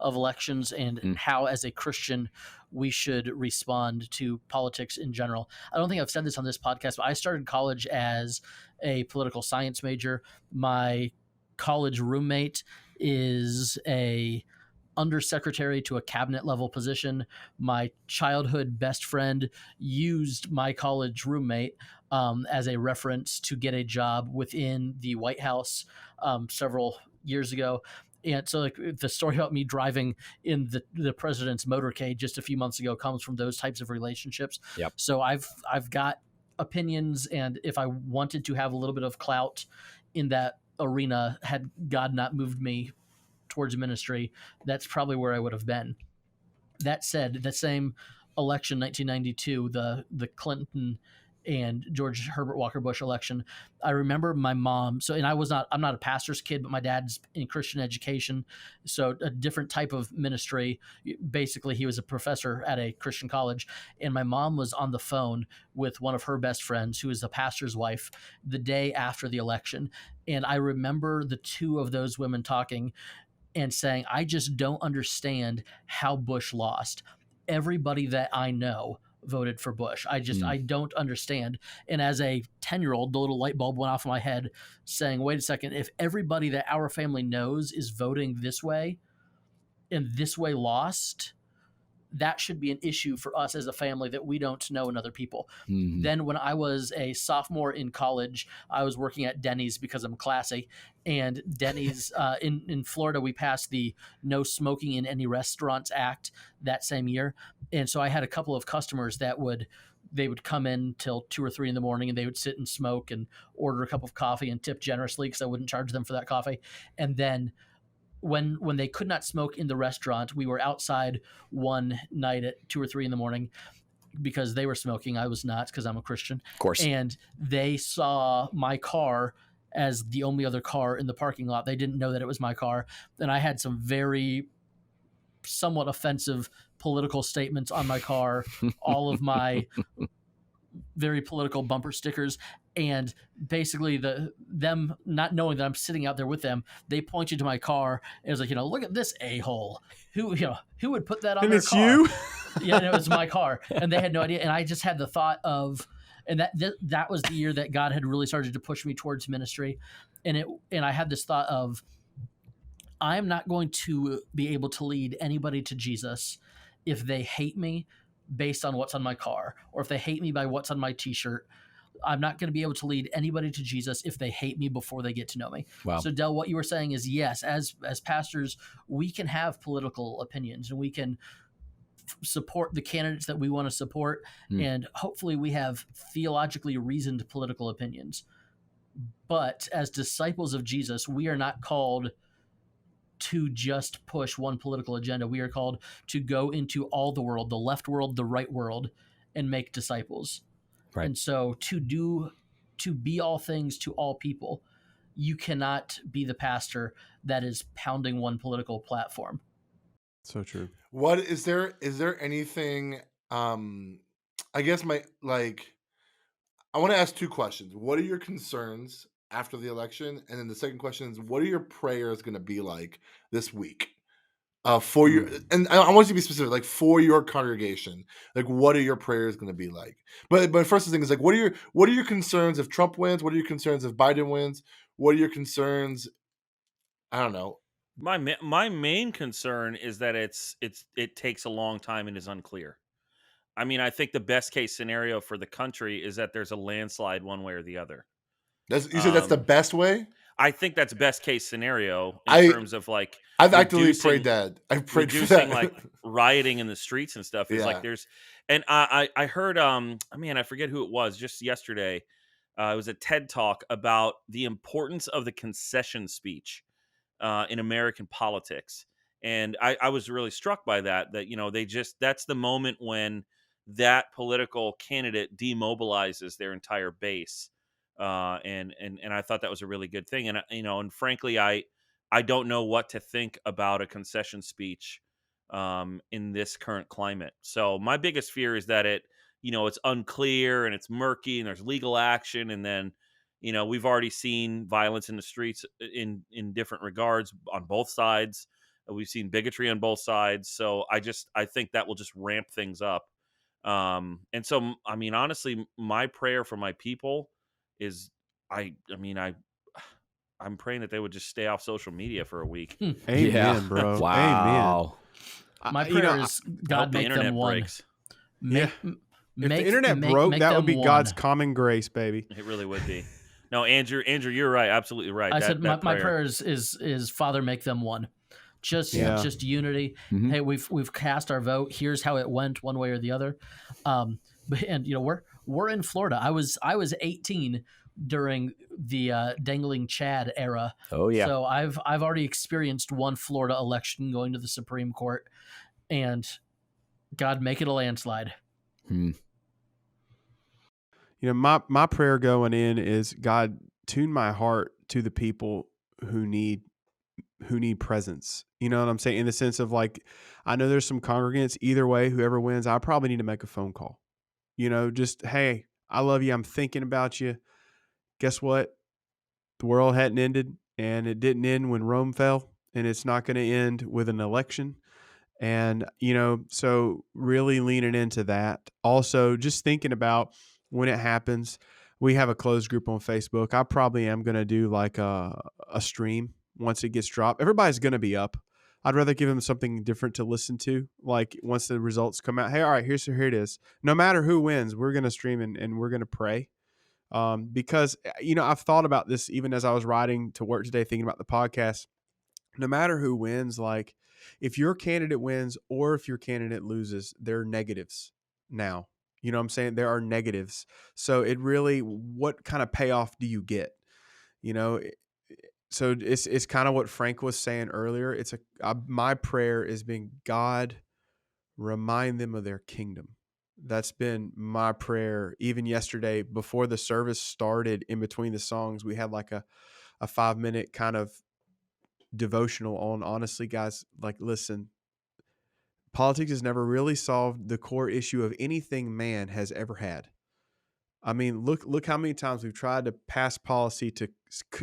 elections, and how, as a Christian, we should respond to politics in general. I don't think I've said this on this podcast, but I started college as a political science major. My college roommate is a undersecretary to a cabinet level position. My childhood best friend used my college roommate as a reference to get a job within the White House several years ago. And so, like, the story about me driving in the president's motorcade just a few months ago comes from those types of relationships. Yep. So I've got opinions, and if I wanted to have a little bit of clout in that arena, had God not moved me towards ministry, that's probably where I would have been. That said, the same election, 1992, the Clinton and George Herbert Walker Bush election, I remember my mom. So, and I'm not a pastor's kid, but my dad's in Christian education, so a different type of ministry. Basically, he was a professor at a Christian college, and my mom was on the phone with one of her best friends, who is a pastor's wife, the day after the election. And I remember the two of those women talking and saying, I just don't understand how Bush lost. Everybody that I know voted for Bush. I don't understand. And as a 10-year-old, the little light bulb went off in my head saying, wait a second, if everybody that our family knows is voting this way and this way lost, that should be an issue for us as a family that we don't know in other people. Mm-hmm. Then when I was a sophomore in college, I was working at Denny's because I'm classy. And Denny's in Florida, we passed the No Smoking in Any Restaurants Act that same year. And so I had a couple of customers that would come in till 2 or 3 in the morning, and they would sit and smoke and order a cup of coffee and tip generously because I wouldn't charge them for that coffee. And then when they could not smoke in the restaurant, we were outside one night at 2 or 3 in the morning because they were smoking. I was not, because I'm a Christian. Of course. And they saw my car as the only other car in the parking lot. They didn't know that it was my car. And I had some very somewhat offensive political statements on my car, all of my very political bumper stickers. And basically them not knowing that I'm sitting out there with them, they pointed to my car and was like, look at this a-hole. Who would put that on And their it's car? you? Yeah, and it was my car. And they had no idea. And I just had the thought of, and that was the year that God had really started to push me towards ministry. And I had this thought of, I'm not going to be able to lead anybody to Jesus if they hate me based on what's on my car, or if they hate me by what's on my t-shirt. I'm not going to be able to lead anybody to Jesus if they hate me before they get to know me. Wow. So, Del, what you were saying is, yes, as pastors, we can have political opinions, and we can support the candidates that we want to support, and hopefully we have theologically reasoned political opinions. But as disciples of Jesus, we are not called to just push one political agenda. We are called to go into all the world, the left world, the right world, and make disciples. Right. And so to be all things to all people, you cannot be the pastor that is pounding one political platform. So true. What is there anything I guess I want to ask 2 questions. What are your concerns after the election? And then the second question is, what are your prayers going to be like this week? For your, and I want you to be specific, like for your congregation, like what are your prayers going to be like? But first thing is like, what are your concerns if Trump wins? What are your concerns if Biden wins? What are your concerns? I don't know. My main concern is that it takes a long time and is unclear. I mean, I think the best case scenario for the country is that there's a landslide one way or the other. You said that's the best way. I think that's best case scenario in I terms of like I've actively prayed that. I've prayed for reducing that. like rioting in the streets and stuff. Is Yeah. like there's, and I heard man, I forget who it was just yesterday. It was a TED talk about the importance of the concession speech in American politics. And I was really struck by that, you know, that's the moment when that political candidate demobilizes their entire base. And I thought that was a really good thing. And, you know, and frankly, I don't know what to think about a concession speech in this current climate. So my biggest fear is that it's unclear and it's murky and there's legal action. And then, you know, we've already seen violence in the streets in different regards on both sides. We've seen bigotry on both sides. So I think that will just ramp things up. And so, I mean, honestly, my prayer for my people is I'm praying that they would just stay off social media for a week. Amen, Yeah. bro. Wow. Amen. My You know, prayer is God the make internet them one. breaks. If the internet broke, that would be God's common grace, baby. It really would be. No, Andrew, you're right. Absolutely right. I That- said that my prayer. prayer is Father, make them one. Just unity. Mhm. Hey, we've cast our vote. Here's how it went, one way or the other. And you know we're in Florida. I was 18 during the dangling Chad era. Oh yeah. So I've already experienced one Florida election going to the Supreme Court, and God make it a landslide. Hmm. You know, my prayer going in is, God, tune my heart to the people who need presence. You know what I'm saying? In the sense of like, I know there's some congregants, either way, whoever wins, I probably need to make a phone call. You know, just, hey, I love you. I'm thinking about you. Guess what? The world hadn't ended, and it didn't end when Rome fell, and it's not going to end with an election. And, you know, so really leaning into that. Also, just thinking about when it happens, we have a closed group on Facebook. I probably am going to do like a stream once it gets dropped. Everybody's going to be up. I'd rather give them something different to listen to. Like once the results come out, hey, all right, here it is. No matter who wins, we're going to stream and we're going to pray. Because, you know, I've thought about this even as I was riding to work today, thinking about the podcast. No matter who wins, like if your candidate wins or if your candidate loses, there are negatives now. You know what I'm saying? There are negatives. So it really, what kind of payoff do you get? You know, so it's kind of what Frank was saying earlier. My prayer is being, God, remind them of their kingdom. That's been my prayer. Even yesterday, before the service started, in between the songs, we had like a 5-minute kind of devotional on, honestly, guys, like, listen, politics has never really solved the core issue of anything man has ever had. I mean, look how many times we've tried to pass policy to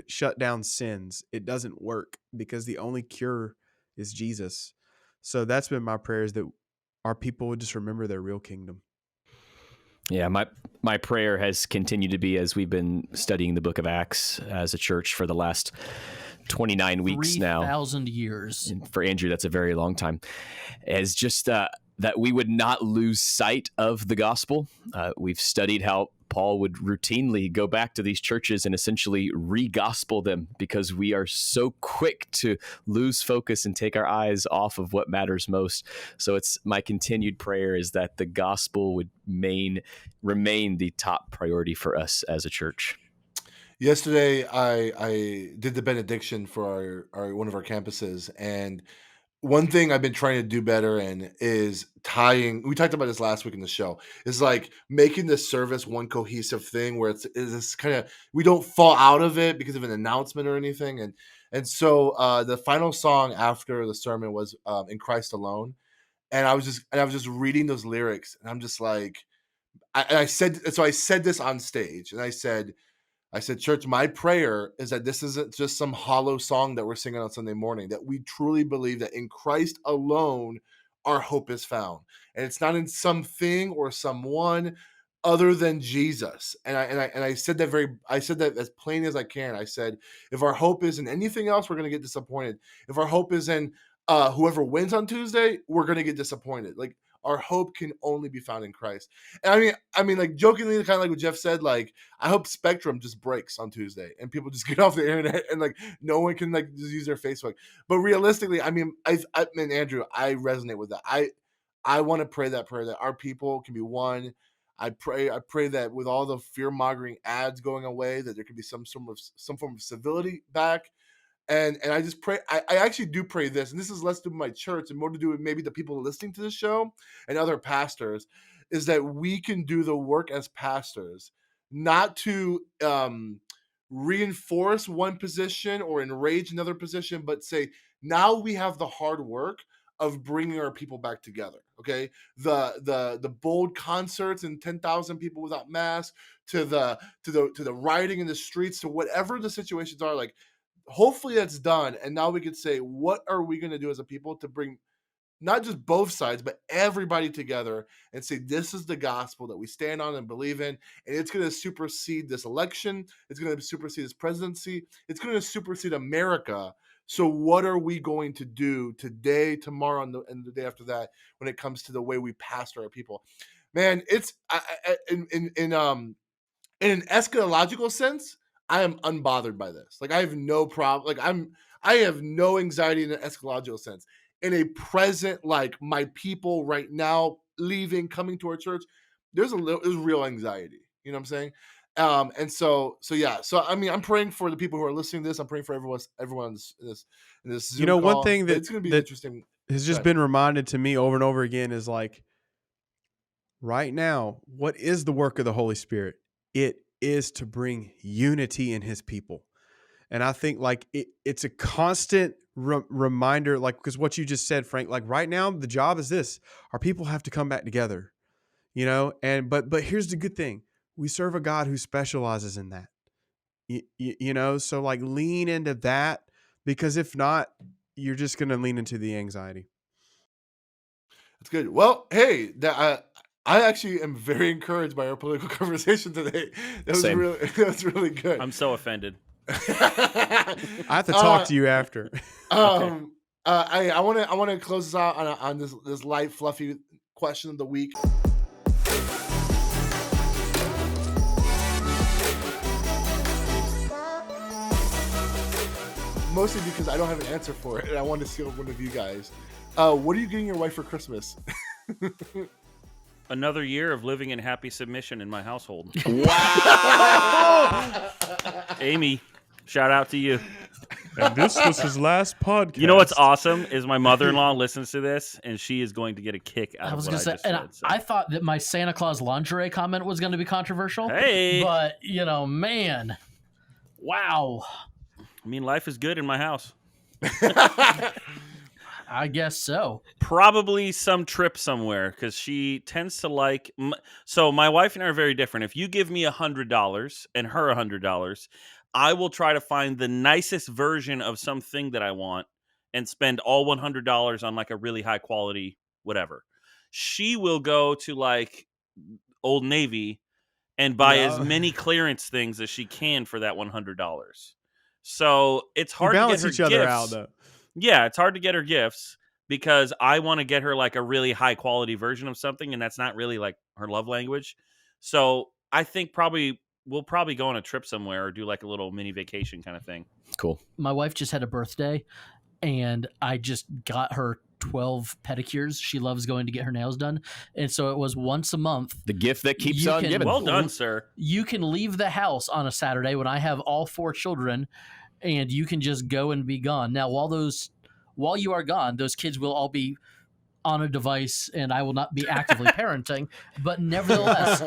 shut down sins. It doesn't work because the only cure is Jesus. So that's been my prayer, is that our people would just remember their real kingdom. Yeah, my prayer has continued to be, as we've been studying the book of Acts as a church for the last 29 weeks now. 3,000 years. And for Andrew, that's a very long time. As just that we would not lose sight of the gospel. We've studied how Paul would routinely go back to these churches and essentially re-gospel them, because we are so quick to lose focus and take our eyes off of what matters most. So it's my continued prayer is that the gospel would remain the top priority for us as a church. Yesterday, I did the benediction for our one of our campuses, and one thing I've been trying to do better in is tying. We talked about this last week in the show. Is like making the service one cohesive thing where it's kind of, we don't fall out of it because of an announcement or anything. And so the final song after the sermon was "In Christ Alone," and I was just reading those lyrics, and I'm just like, I said this on stage, and I said, I said, church, my prayer is that this isn't just some hollow song that we're singing on Sunday morning, that we truly believe that in Christ alone, our hope is found. And it's not in something or someone other than Jesus. And I said that as plain as I can. I said, if our hope is in anything else, we're going to get disappointed. If our hope is in whoever wins on Tuesday, we're going to get disappointed. Like, our hope can only be found in Christ. And I mean, like, jokingly, kind of like what Jeff said, like, I hope Spectrum just breaks on Tuesday and people just get off the internet and like no one can like just use their Facebook. But realistically, I mean, I mean, Andrew, I resonate with that. I want to pray that prayer that our people can be one. I pray that with all the fear-mongering ads going away, that there can be some form of civility back. And I just pray, I actually do pray this, and this is less to do with my church and more to do with maybe the people listening to this show and other pastors, is that we can do the work as pastors, not to reinforce one position or enrage another position, but say, now we have the hard work of bringing our people back together. Okay, the bold concerts and 10,000 people without masks, to the rioting in the streets, to whatever the situations are, like, hopefully that's done. And now we could say, what are we going to do as a people to bring not just both sides, but everybody together and say, this is the gospel that we stand on and believe in. And it's going to supersede this election. It's going to supersede this presidency. It's going to supersede America. So what are we going to do today, tomorrow, and the day after that, when it comes to the way we pastor our people? Man, it's in an eschatological sense, I am unbothered by this. Like, I have no problem. Like, I have no anxiety in an eschatological sense. In a present, like, my people right now leaving, coming to our church, there's real anxiety. You know what I'm saying? And so yeah. So I mean, I'm praying for the people who are listening to this. I'm praying for everyone in this Zoom You know, one call. thing But it's going to be interesting. has just been reminded to me over and over again is, like, right now, what is the work of the Holy Spirit? It is to bring unity in his people. And I think, like, it's a constant reminder, like, because what you just said, Frank, like, right now, the job is this: our people have to come back together, you know? And, but here's the good thing. We serve a God who specializes in that, you know? So, like, lean into that, because if not, you're just going to lean into the anxiety. That's good. Well, hey, I actually am very encouraged by our political conversation today. That was really good. I'm so offended. I have to talk to you after. Okay. I want to close this out on this light, fluffy question of the week. Mostly because I don't have an answer for it, and I want to see one of you guys. What are you getting your wife for Christmas? Another year of living in happy submission in my household. Wow. Amy, shout out to you. And this was his last podcast. You know what's awesome is my mother-in-law listens to this, and she is going to get a kick out I was of going what to say, I and just said. I thought that my Santa Claus lingerie comment was going to be controversial. Hey! But, you know, man, wow. I mean, life is good in my house. I guess so. Probably some trip somewhere, because she tends to like. So my wife and I are very different. If you give me $100 and her $100, I will try to find the nicest version of something that I want and spend all $100 on like a really high quality whatever. She will go to like Old Navy and buy as many clearance things as she can for that $100. So it's hard to get her each other gifts. out, though. Yeah, it's hard to get her gifts because I want to get her like a really high quality version of something, and that's not really like her love language. So I think we'll probably go on a trip somewhere or do like a little mini vacation kind of thing. Cool. My wife just had a birthday, and I just got her 12 pedicures. She loves going to get her nails done. And so it was once a month. The gift that keeps You on can- giving. Well done, sir. You can leave the house on a Saturday when I have all 4 children, and you can just go and be gone. Now, while you are gone, those kids will all be on a device, and I will not be actively parenting. But nevertheless,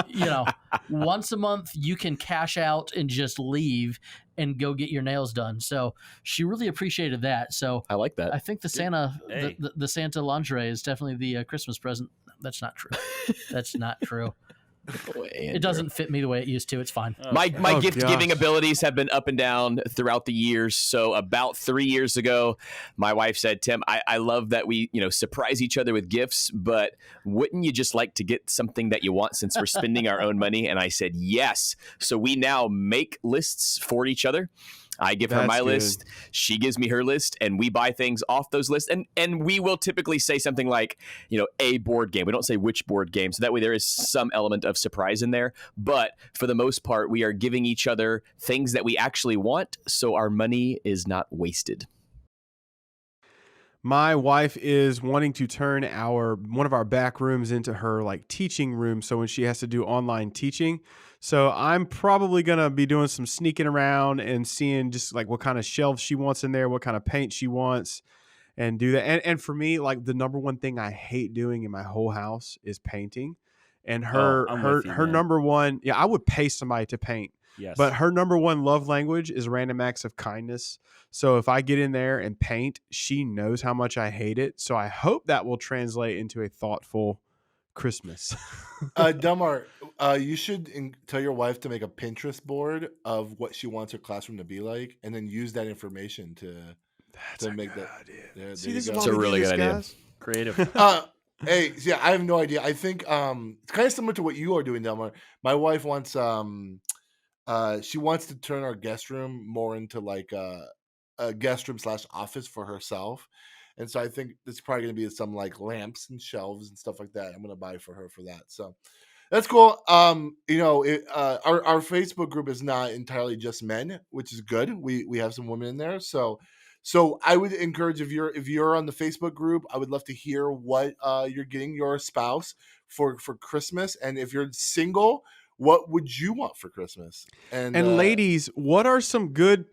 you know, once a month you can cash out and just leave and go get your nails done. So she really appreciated that. So I like that. I think the Santa, Hey. the Santa lingerie is definitely the Christmas present. That's not true. That's not true. It doesn't fit me the way it used to. It's fine. My Oh, gift giving gosh. abilities have been up and down throughout the years. So about 3 years ago, my wife said, Tim, I love that we, surprise each other with gifts, but wouldn't you just like to get something that you want since we're spending our own money? And I said, yes. So we now make lists for each other. I give her That's my good. list. She gives me her list, and we buy things off those lists. And we will typically say something like, a board game. We don't say which board game. So that way there is some element of surprise in there. But for the most part, we are giving each other things that we actually want. So our money is not wasted. My wife is wanting to turn one of our back rooms into her like teaching room. So when she has to do online teaching, so I'm probably going to be doing some sneaking around and seeing just like what kind of shelves she wants in there, what kind of paint she wants, and do that. And for me, like the number one thing I hate doing in my whole house is painting. And her I'm with you, man. number one, I would pay somebody to paint. Yes. But her number one love language is random acts of kindness. So if I get in there and paint, she knows how much I hate it. So I hope that will translate into a thoughtful Christmas. Delmar, you should tell your wife to make a Pinterest board of what she wants her classroom to be like, and then use that information to make that. idea. There See, you this is go. why It's a we do really this, good idea. guys. Creative. Hey, yeah, I have no idea. I think it's kind of similar to what you are doing, Delmar. My wife wants she wants to turn our guest room more into like a guest room / office for herself. And so I think it's probably going to be some like lamps and shelves and stuff like that. I'm going to buy for her for that. So that's cool. Our Facebook group is not entirely just men, which is good. We have some women in there. So I would encourage if you're on the Facebook group, I would love to hear what you're getting your spouse for Christmas. And if you're single, what would you want for Christmas? And ladies, what are some good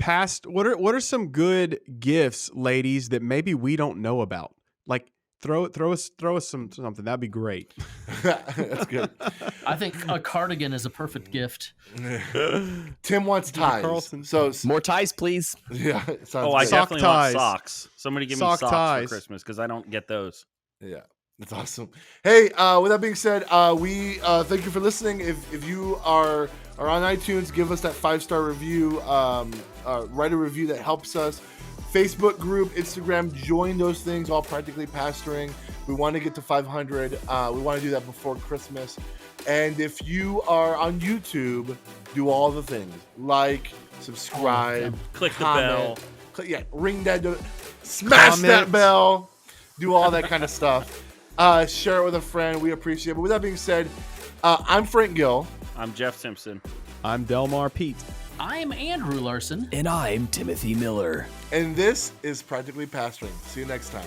what are some good gifts, ladies, that maybe we don't know about? Like throw us something. That'd be great. that's good. I think a cardigan is a perfect gift. Tim wants ties. Carlson. So More ties, please. yeah, it sounds I good. Sock definitely ties. want socks. Somebody give me Sock socks ties. for Christmas because I don't get those. Yeah, that's awesome. Hey, with that being said, we thank you for listening. If you are on iTunes, give us that 5-star review. Write a review that helps us. Facebook group, Instagram, join those things. All Practically Pastoring. We want to get to 500. We want to do that before Christmas. And if you are on YouTube, do all the things like, subscribe, Click the comment, bell. ring that, smash Comment. that bell, do all that kind of stuff. Share it with a friend. We appreciate it. But with that being said, I'm Frank Gill. I'm Jeff Simpson. I'm Delmar Pete. I'm Andrew Larson. And I'm Timothy Miller. And this is Practically Pastoring. See you next time.